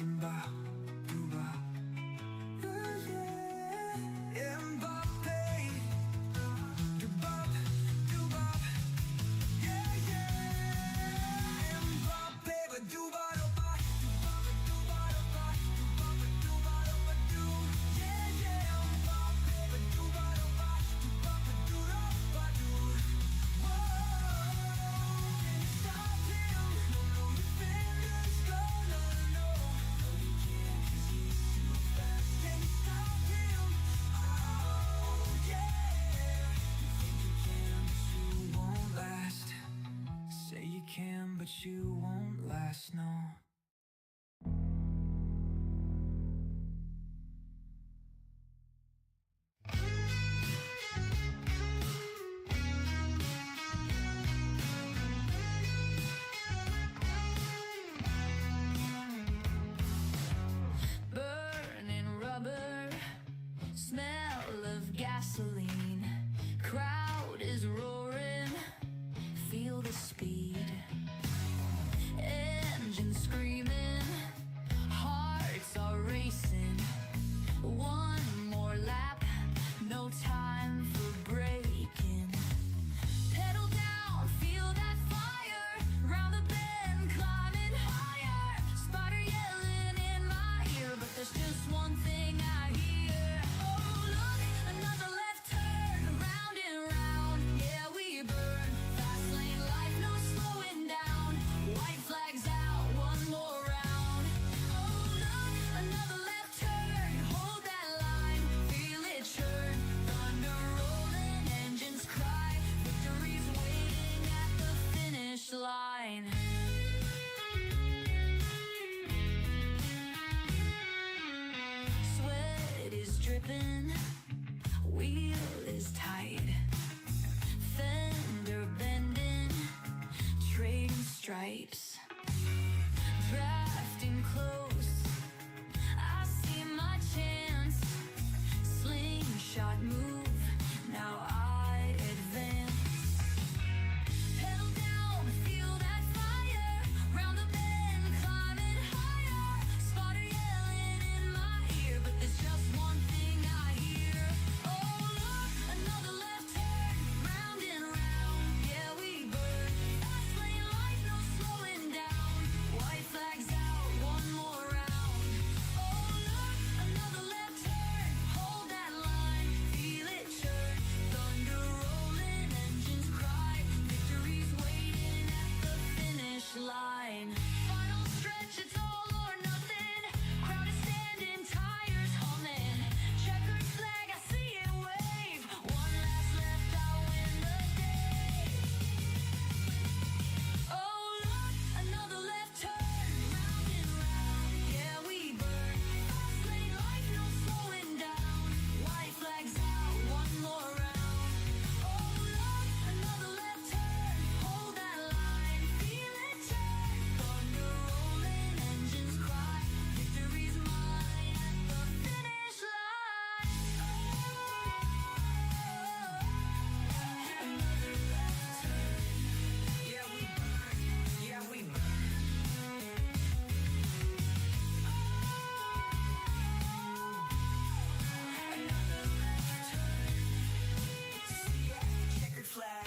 Speaker 5: Mbappe, Dubop, Dubop, yeah, yeah. Mbappe, but Dubadopa, Dubadopa, Dubadopa, do, yeah, yeah. Mbappe, but Dubadopa, Dubadopa, do. Whoa, can you stop him? No defender's gonna know. No, you can't, 'cause he's too fast. Can you stop him? Oh, yeah. You think you can, but you won't last. Say you can, but you won't last, no.
Speaker 2: Burning rubber, smell of gasoline. Crowd is roaring, feel the speed. Engine screaming, hearts are racing. One more lap, no time for braking. Pedal down, feel that fire. Round the bend, climbing higher. Spotter yelling in my ear, but there's just one thing I hear. Oh look, another left turn, round and round. Yeah, we burn. Fast lane life, no slowing down. White flags out, one more round. Oh look, another left turn. Hold that line, feel it churn. Thunder rolling, engines cry. Victory's waiting at the finish line. Sweat is dripping, wheel is tight. Fender bending, trading stripes. Drafting close, I see my chance. Slingshot move, now I advance. Pedal down, feel that fire. Round the bend, climbing higher. Spotter yelling in my ear, but there's just one thing I hear. Oh look, another left turn, round and round. Yeah, we burn. Fast lane life, no slowing down. White flags out, one more round. Oh look, another left turn. Hold that line, feel it churn. Thunder rolling, engines cry. Victory's waiting at the finish line. Final stretch, it's all or nothing. Crowd is standing, tires humming. Checkered flag, I see it wave. One last left, I'll win the day. Oh look, another left turn, round and round. Yeah, we burn. Fast lane life, no slowing down. White flags out, one more round. Oh look, another left turn. Hold that line, feel it turn. Thunder rolling, engines cry. Victory's mine at the finish line. Another left turn.
Speaker 5: Yeah, we burn. Yeah, we burn. Another left turn. See ya, checkered flag.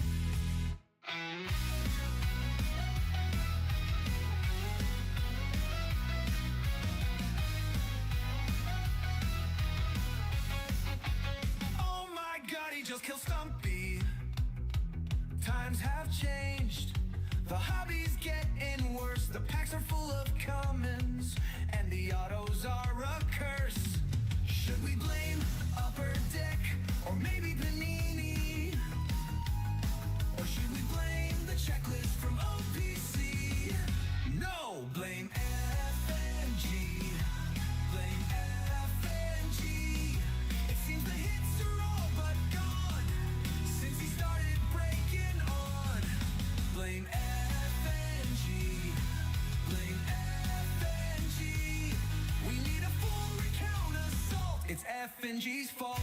Speaker 5: Oh my god, he just killed Stumpy. Times have changed. The hobby's getting worse. The packs are full of Cummins, and the autos are a curse. Should we blame Upper Deck or maybe Panini? Or should we blame It's F&G's fault.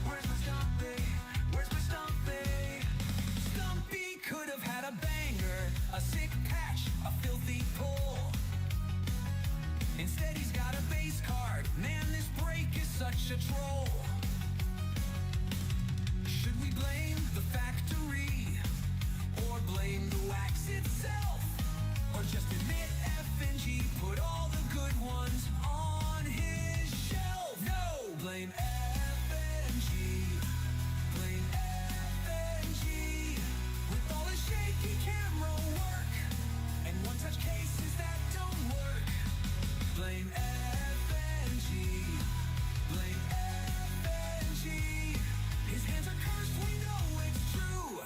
Speaker 5: Where's my Stumpy? Where's my Stumpy? Stumpy could have had a banger, a sick patch, a filthy pull. Instead he's got a base card. Man, this brake is such a troll. Should we blame the factory? Or blame the wax itself? Or just admit F&G put all the good ones on his shelf? No! Blame F&G. Blame F&G. With all the shaky camera work and one-touch cases that don't work. Blame F&G. Blame F&G. His hands are cursed, we know it's true.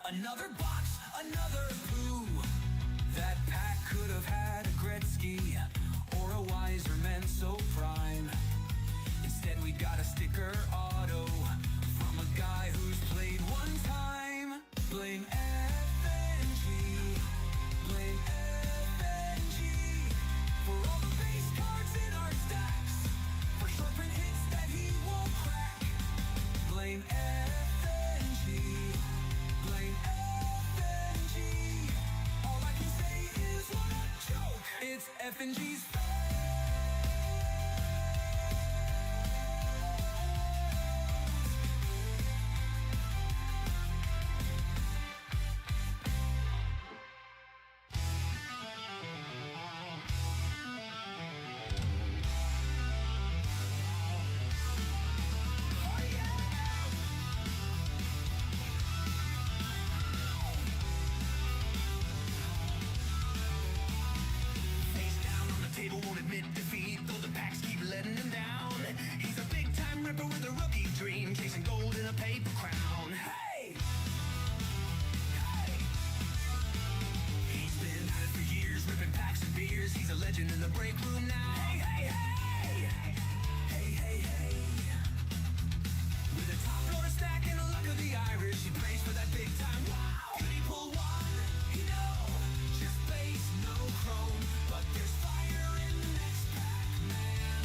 Speaker 5: Another box, another poo. That pack could have had a Gretzky or a wiser Menso Prime. Instead we got a sticker auto from a guy who's played one time. Blame F&G. Blame F&G. For all the base cards in our stacks. For short print hits that he won't crack. Blame F&G. Blame F&G. All I can say is what a joke. It's F&G's fault. Face down on the table, won't admit defeat, though the packs keep letting him down. He's a big-time ripper with a rookie dream, chasing gold in a paper crown. Hey! Hey! He's been at it for years, ripping packs of beers. He's a legend in the break room now. Hey, hey, hey! Hey, hey, hey! With a top floor stack and a luck of the Irish, he prays for that big time. Wow! Could he pull one? No, just base, no chrome, but there's fire in the next pack, man.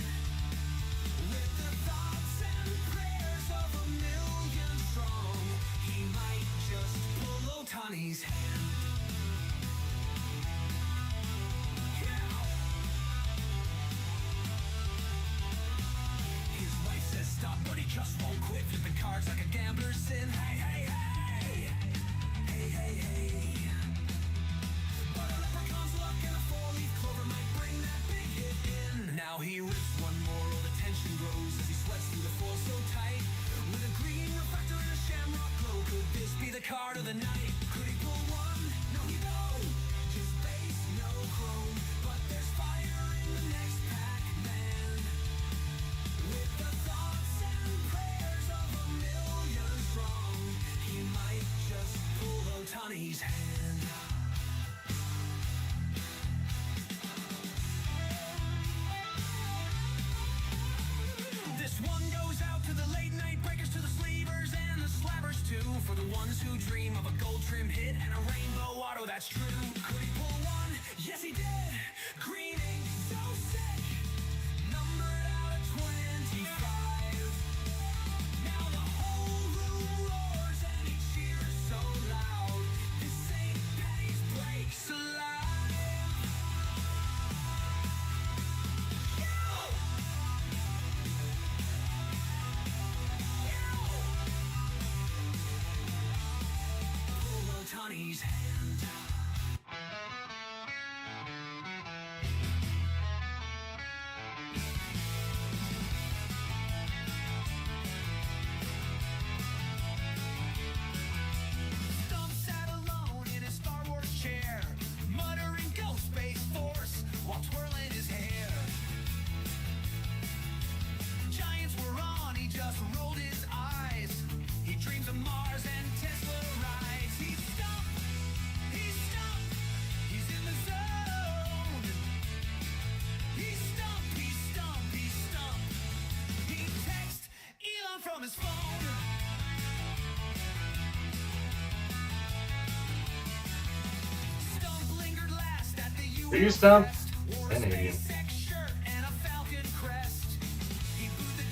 Speaker 5: With the thoughts and prayers of a million strong, he might just pull Otani's hand. Yeah. His wife says stop, but he just won't quit, flipping cards like a gambler's sin. Hey, hey, hey! Hey, hey, hey! But a leprechaun's luck and a four-leaf clover might bring that big hit in. Now he rips one more, all the tension grows as he sweats through the foil so tight. With a green reflector and a shamrock glow, could this be the card of the night? Could he pull one? No, he don't. Just base, no chrome, but there's fire in the next pack, man. With the thoughts and prayers of a million strong, he might just pull Otani's hand. This one goes out to the late night breakers, to the sleevers and the slabbers too. For the ones who dream of a gold trim hit and a rainbow auto that's true. Could he pull one? Yes he did. Green ink, so sick. Numbered out of 25. Now the whole room roars and he cheers so loud. This ain't Penny's breaks alive. Pull Otani's hand. Stump sat alone in his Star Wars chair, muttering Ghost Space Force while twirling his hair. Giants were on, he just rolled his eyes. He dreams of Mars and Tesla rides. He's stumped, he's stumped, he's in the zone. He's stumped, he's stumped, he's stumped. He texts Elon from his phone. Stump lingered last at the
Speaker 3: Are you stumped?
Speaker 5: Wore a
Speaker 3: An idiot.
Speaker 5: SpaceX shirt and a Falcon crest. He booed the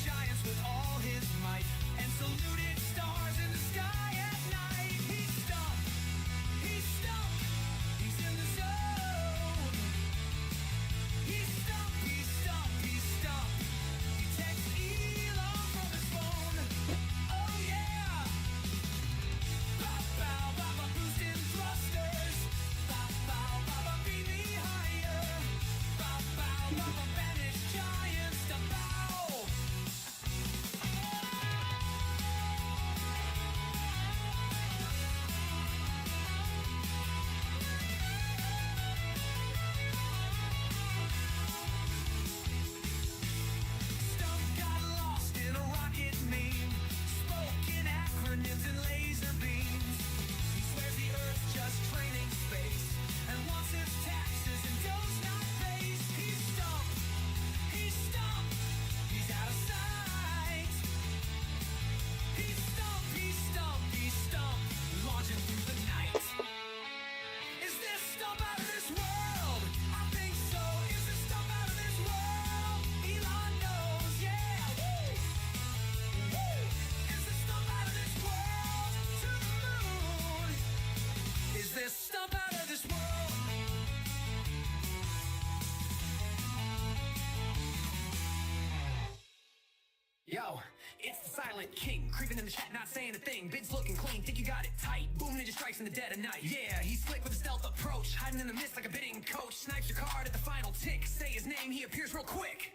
Speaker 5: silent king, creeping in the chat, not saying a thing. Bids looking clean, think you got it tight. Boom, ninja strikes in the dead of night. Yeah, he's slick with a stealth approach, hiding in the mist like a bidding coach. Snipes your card at the final tick. Say his name, he appears real quick.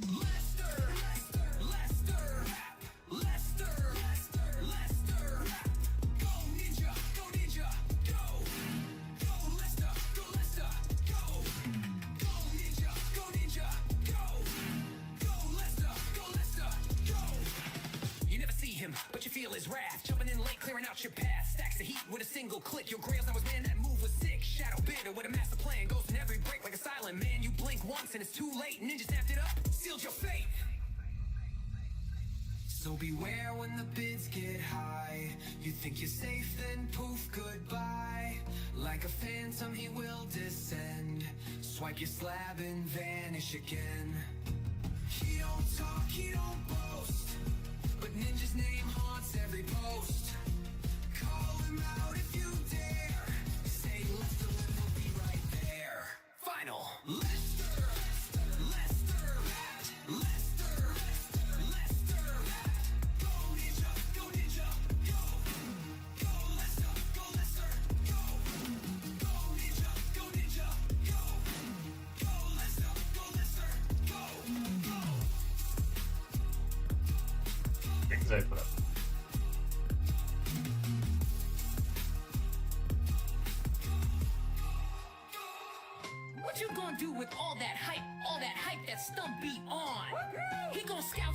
Speaker 5: Lester, Lester, Lester, Lester, Lester. Go ninja, go ninja, go. Go Lester, go Lester, go. Go ninja, go ninja, go. Go Lester, go Lester, go. You never see him, but you feel his wrath. Jumping in late, clearing out your path. Stacks of heat with a single click. Your grails now was man, that move was sick. Shadow bitter with a master plan. Goes in every break like a silent man. You blink once and it's too late. Ninja snapped it up, sealed your fate. So beware when the bids get high. You think you're safe, then poof, goodbye. Like a phantom, he will descend. Swipe your slab and vanish again. He don't talk, he don't boast, but Ninja's name haunts every post. Call him out if you dare. Say Lester and we'll be right there. Final. Lester, Lester, Lester, Lester. Go ninja, go ninja, go. Go Lester, go Lester, go. Go ninja, go ninja, go. Go Lester, go Lester, go. Go.
Speaker 3: Things I put up.
Speaker 5: What you gonna do with all that hype that Stump be on? He gonna scout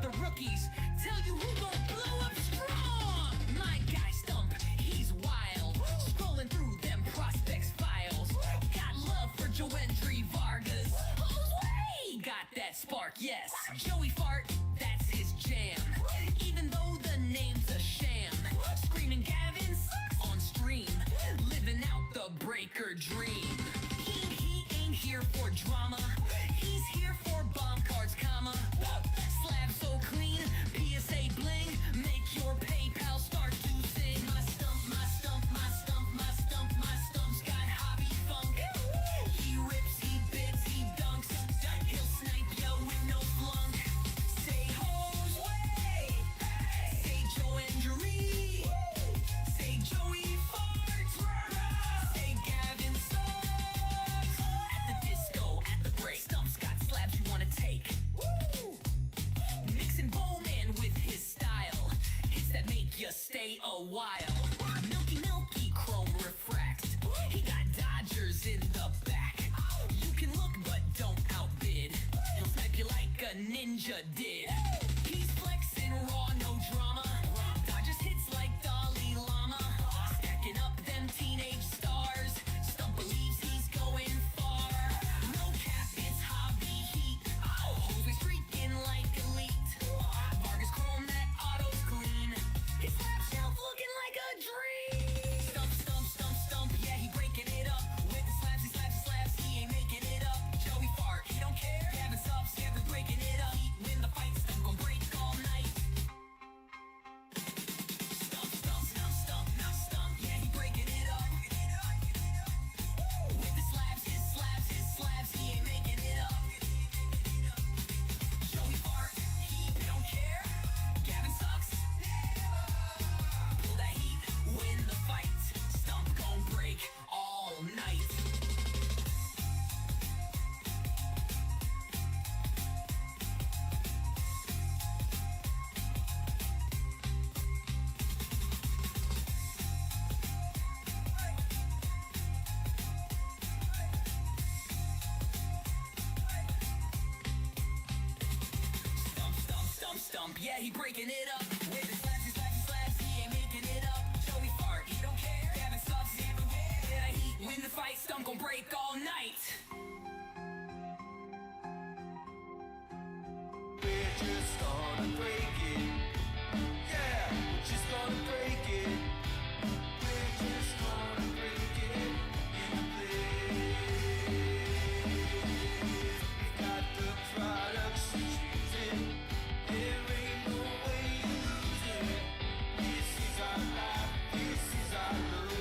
Speaker 5: the rookies. Tell you who gonna blow up strong. My guy Stump, he's wild. Scrolling through them prospects files. Got love for Joendry Vargas. Who's way? Got that spark, yes. Joey Fart, that's his jam. Even though the name's a sham. Screaming Gavin sucks on stream. Living out the breaker dream. He ain't here for drama. He's here for bomb cards, comma. Slab so clean, PSA bling. Make your PayPal start to sing. My stump, my stump, my stump, my stump, my stump's got hobby funk. He rips, he bits, he dunks. He'll snipe yo with no flunk. Say hoes way. Say Joendry. Say Joey Farts. Say Gavin sucks. At the disco, at the break, Stump's got slabs you wanna take. Woo! Mixing Bowman with his style. Hits that make you stay a while. Milky chrome refract. He got Dodgers in the back. You can look but don't outbid. He'll snipe you like a ninja did. He's flexing raw, no drama. Dodgers hits like Dalai Lama. Stacking up them teenage stars. Stump believes he's going far. No cap, it's hobby heat. Always streaking like elite. Vargas chrome, that auto's clean. His slab shelf looking like a dream. Stump, yeah, he breaking it up. With the slabs, he ain't making it up. Joey Fart, he don't care. Gavin subs, yeah, they're breaking it up. Win the fight, Stump gon' break all night. Stump, now Stump, yeah, he breaking it up. With the slabs, his slabs, he ain't making it up. Joey Fart, he don't care. Gavin sucks. Pull that heat, win the fight. Stump gon' break all night. Stump, yeah, he breaking it up. With his slabs, he ain't making it up. Joey Fart, he don't care. Gavin sucks, yeah, he win the fight. Stump gon' break all night.
Speaker 6: We're just gonna break it. Yeah, we're just gonna break it. We're just gonna break it in the place. We've got the products to choose it. There ain't no way you lose it. This is our life, this is our love.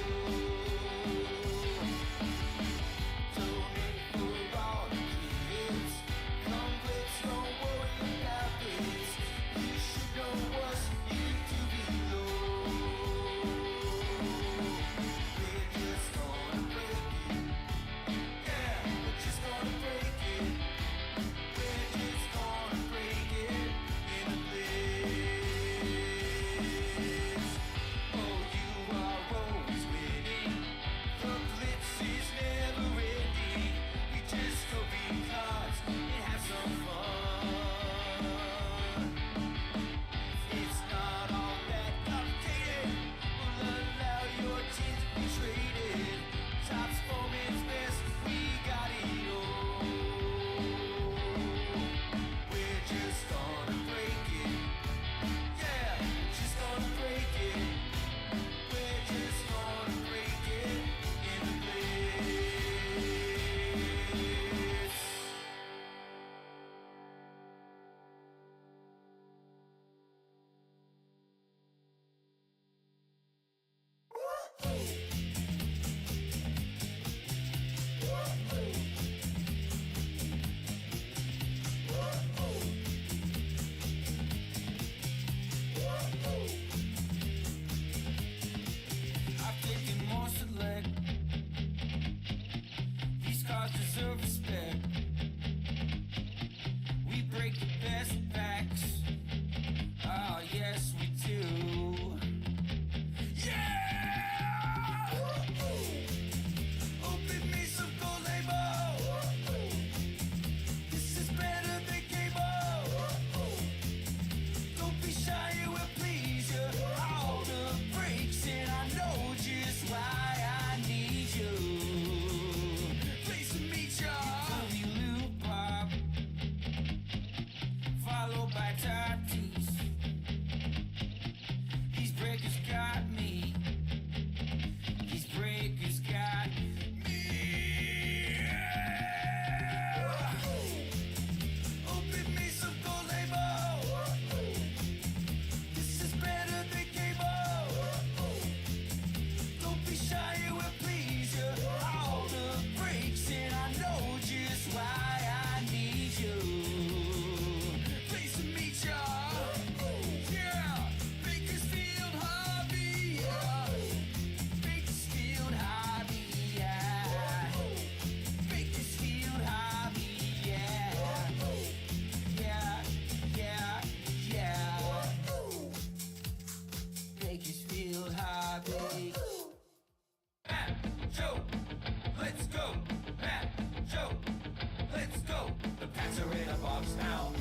Speaker 5: are in a box now.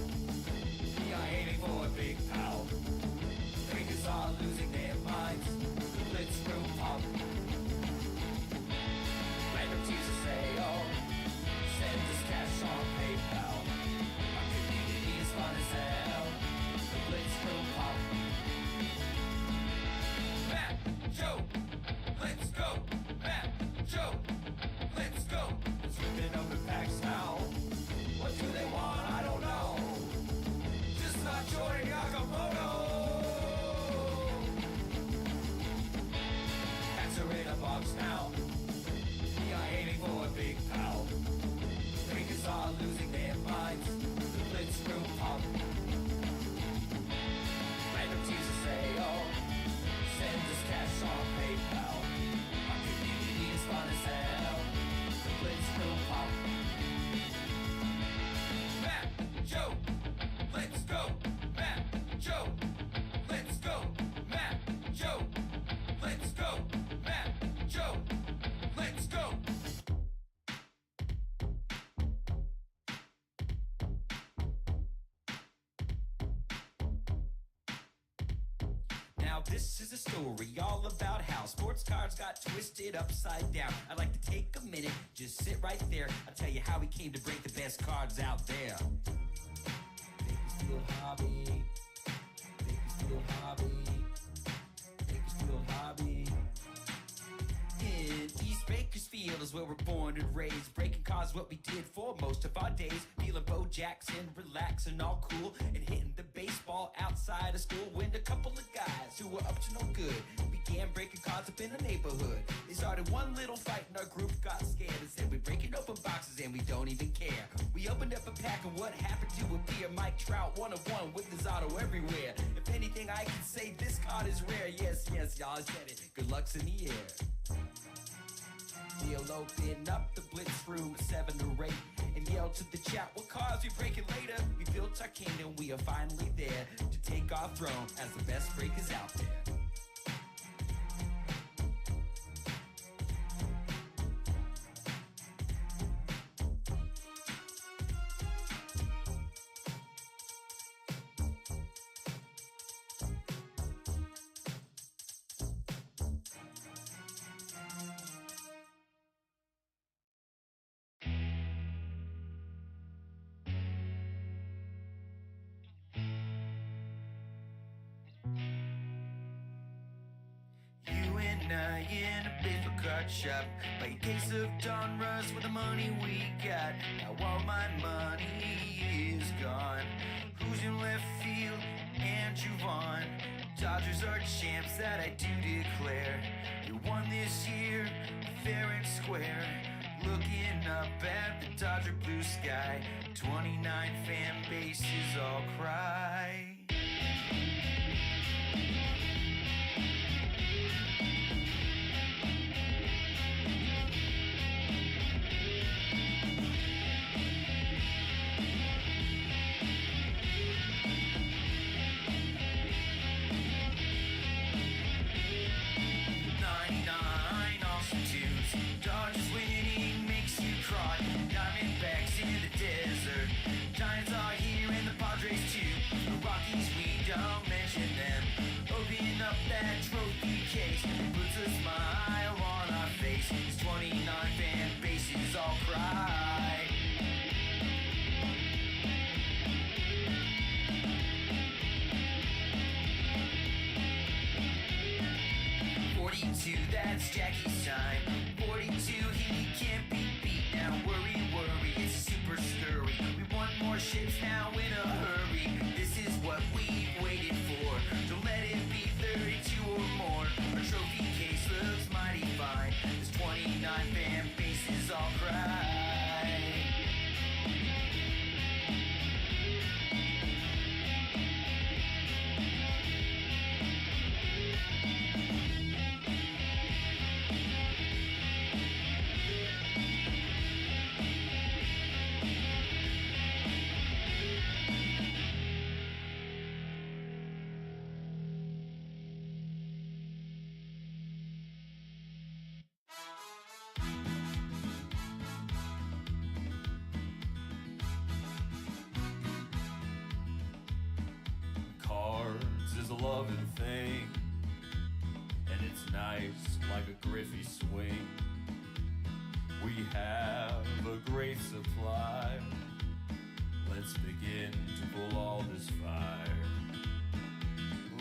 Speaker 5: We are aiming for a big pal. Fakers are losing their minds. The blitz room pop. Random teasers say, oh, send us cash on PayPal. Our community is fun as hell. The blitz room pop. Matt, Joe, let's go. Matt, Joe, let's go. It's ripping up the packs now. What do they want? I don't know. Just not Jordan Yakamoto. Cats are in a box now. We are aiming for a big pal. Fakers are losing their minds. The blitz room pop. Random teasers say, oh, send us cash on PayPal. Our community is fun as hell. The blitz room pop. Matt, Joe, let's go. Matt, Joe, let's go. Matt, Joe, let's go. Matt, Joe, let's go. Now this is a story all about how sports cards got twisted upside down. I'd like to take a minute, just sit right there. I'll tell you how we came to break the best cards out there. Bakersfield hobby. Bakersfield hobby. Bakersfield hobby. In East Bakersfield is where we're born and raised. Breaking cards what we did for most of our days. Feeling Bo Jackson, relaxing, all cool, and hitting the baseball outside of school. When a couple of guys who were up to no good began breaking cards up in the neighborhood. They started one little fight and our group got scared and said we're breaking open boxes and we don't even care. We opened up a pack and what happened to appear? Mike Trout, 1-of-1 with his auto everywhere. If anything I can say, this card is rare. Yes, yes, y'all said it. Good luck's in the air. We'll open up the blitz room 7 or 8 and yell to the chat what cards we breaking later. We built our kingdom, we are finally there to take our throne as the best breakers out there. In a baseball card shop, buy a case of Donruss with the money we got. Now all my money is gone. Who's in left field? Andrew Vaughn. Dodgers are champs, that I do declare. You won this year, fair and square. Looking up at the Dodger blue sky, 29 fan bases all cry. That's Jackie's time. 42, he can't be beat. Now worry, it's super scurry. We want more ships now in a hurry. This is what we've waited for. Don't let it be 32 or more. Our trophy case looks mighty fine. There's 29 fan bases all cry.
Speaker 4: loving thing, and it's nice like a Griffey swing. We have a great supply. Let's begin to pull all this fire.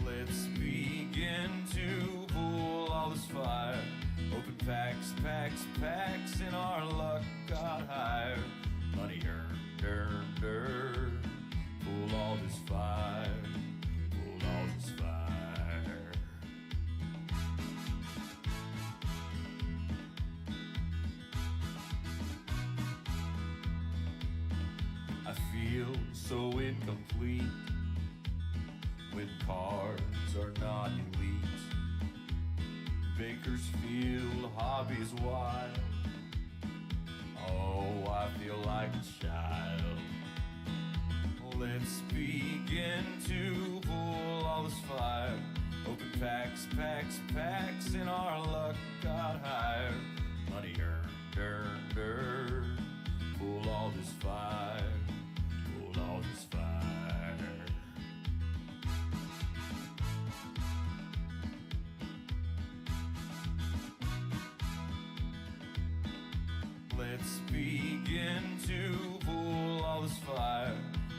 Speaker 4: Let's begin to pull all this fire. Open packs, packs, packs, and our luck got higher. Money earned, pull all this fire, pull all this fire. I feel so incomplete when cards are not elite. Bakersfield hobby's wild. Oh, I feel like a child. Let's begin to pull all this fire. Open packs, packs, packs, and our luck got higher. Money earned, pull all this fire, pull all this fire. Let's begin to pull all this fire.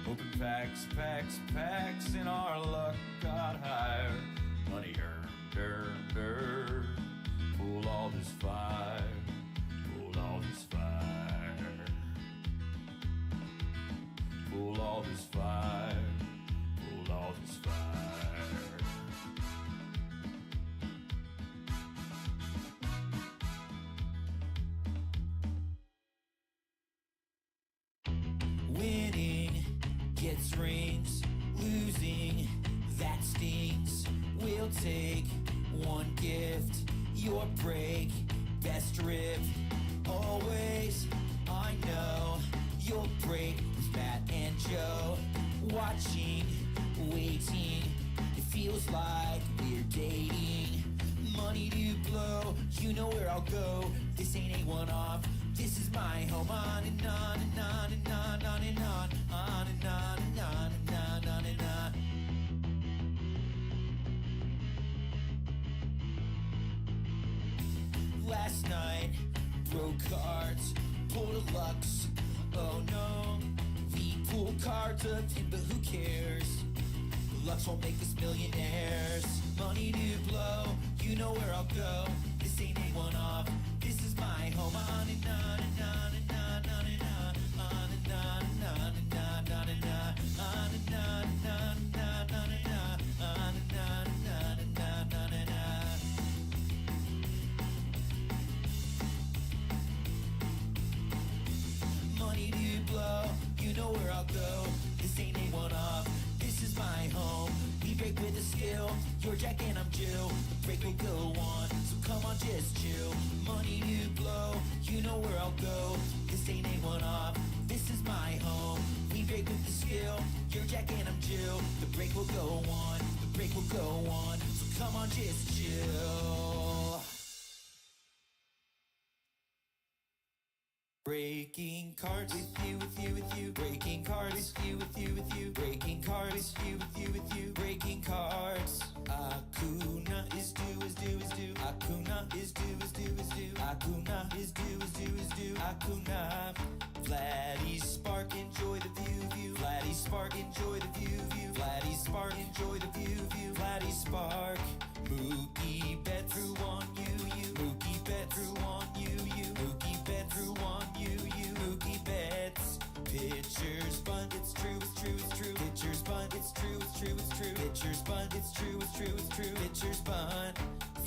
Speaker 4: Open packs, packs, packs, and our luck got higher. Money earned, pull all this fire, pull all this fire. Pull all this fire, pull all this fire.
Speaker 5: Winning gets rings, losing that stings. We'll take one gift, your break, best rib. Always, I know you'll break with Matt and Joe. Watching, waiting, it feels like we're dating. Money to blow, you know where I'll go. This ain't a one-off, this is my home. On and on and on and on, on and on, on and on and on and on, on and on. Last night, broke cards, pulled a Lux. Oh no, we pulled cards of him, but who cares? Lux won't make us millionaires. Money to blow, you know where I'll go. This ain't a one-off, this is my home. On and on and on and on, on and on, on and on and on and on, on and on, on and on and on and on, on and on, on and on and on and on, on and on. Money to blow, you know where I'll go. This ain't a one-off, this is my home. We break with a skill, you're Jack and I'm Jill. The break will go on, so come on, just chill. Money to blow, you know where I'll go. This ain't a one-off, this is my home. We break with the skill, you're Jack and I'm Jill. The break will go on, the break will go on, so come on, just chill. Breaking cards with you, with you, with you. Breaking cards with you, with you, with you. Breaking cards with you, with you, with you. Breaking cards. Akuna is due, is due, is due. Akuna is due, is due, is due. Akuna is due, is due, is due. Akuna. Vladdy Spark, enjoy the view, view. Vladdy Spark, enjoy the view, view. Vladdy Spark, enjoy the view, view. Vladdy Spark. Mookie bet through on you, you. Mookie bet through on you, you. Mookie bet through on you, you. Mookie bets. Pitchers bunt, it's true, it's true, it's true. Pitchers bunt, it's true, it's true, it's true. Pitchers bunt, it's true, it's true, it's true. Pitchers bunt.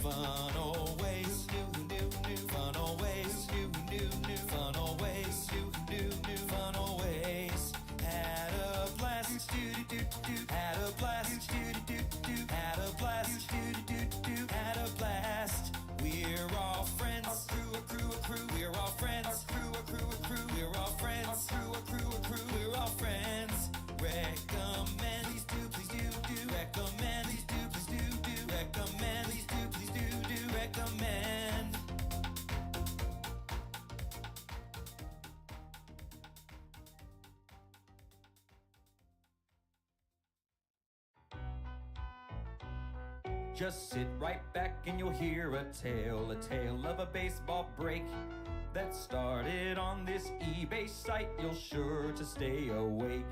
Speaker 5: Fun always, new, new, new. Fun always, new, new, new. Fun always, new, new, new. Fun always. Had a blast, do do do do. Had a blast, do do do do. Had a blast, do do do do. Had a blast. We're all friends. A crew. We're all friends. A crew. We're all friends. A crew. We're all friends. Recommend, please do. Recommend, please do. Recommend, please do. Recommend.
Speaker 4: Just sit right back and you'll hear a tale of a baseball break that started on this eBay site. You'll sure to stay awake.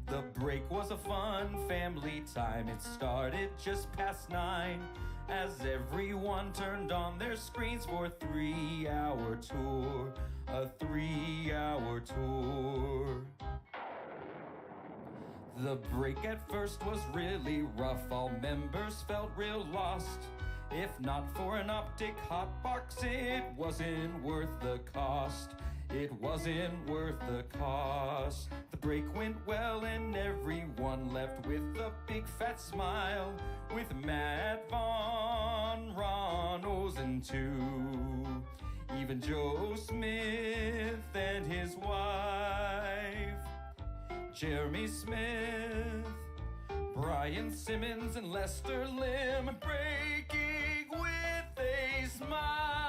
Speaker 4: The break was a fun family time. It started just past 9 as everyone turned on their screens for a 3-hour tour. A 3-hour tour. The break at first was really rough. All members felt real lost. If not for an optic hotbox, it wasn't worth the cost. It wasn't worth the cost. The break went well and everyone left with a big fat smile, with Matt Vaughn, Ron Ozen too. Even Joe Smith and his wife, Jeremy Smith, Brian Simmons and Lester Lim, breaking with a smile.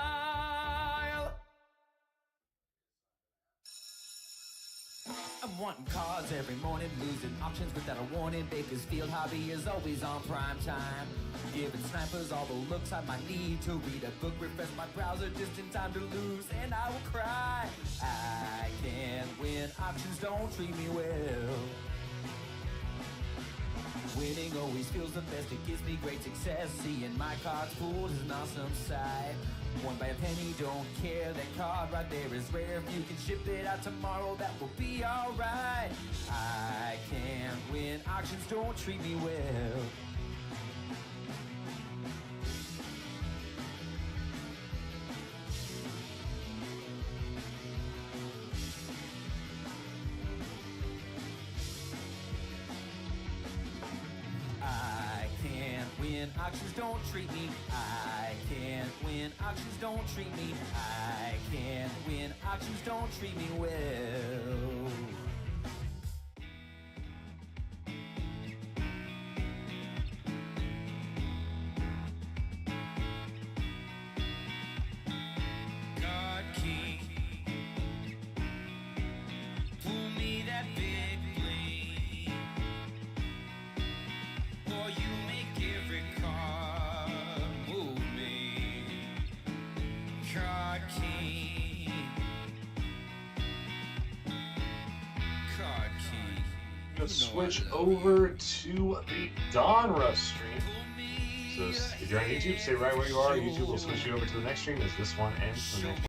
Speaker 4: I'm wanting cards every morning, losing options without a warning. Bakersfield hobby is always on prime time, giving snipers all the looks I might need to read a book, refresh my browser just in time to lose, and I will cry. I can't win, options don't treat me well. Winning always feels the best, it gives me great success. Seeing my cards pulled is an awesome sight. Won by a penny, don't care, that card right there is rare. If you can ship it out tomorrow, that will be alright. I can't win, auctions don't treat me well. I can't win, auctions don't treat me. I can't win, auctions don't treat me. I can't win, auctions don't treat me well. God King, pull me that big bling, or you make every card move me. Card King, Card King.
Speaker 3: Gonna switch over to the Donruss stream. So if you're on YouTube, stay right where you are. YouTube will switch you over to the next stream as this one ends. The next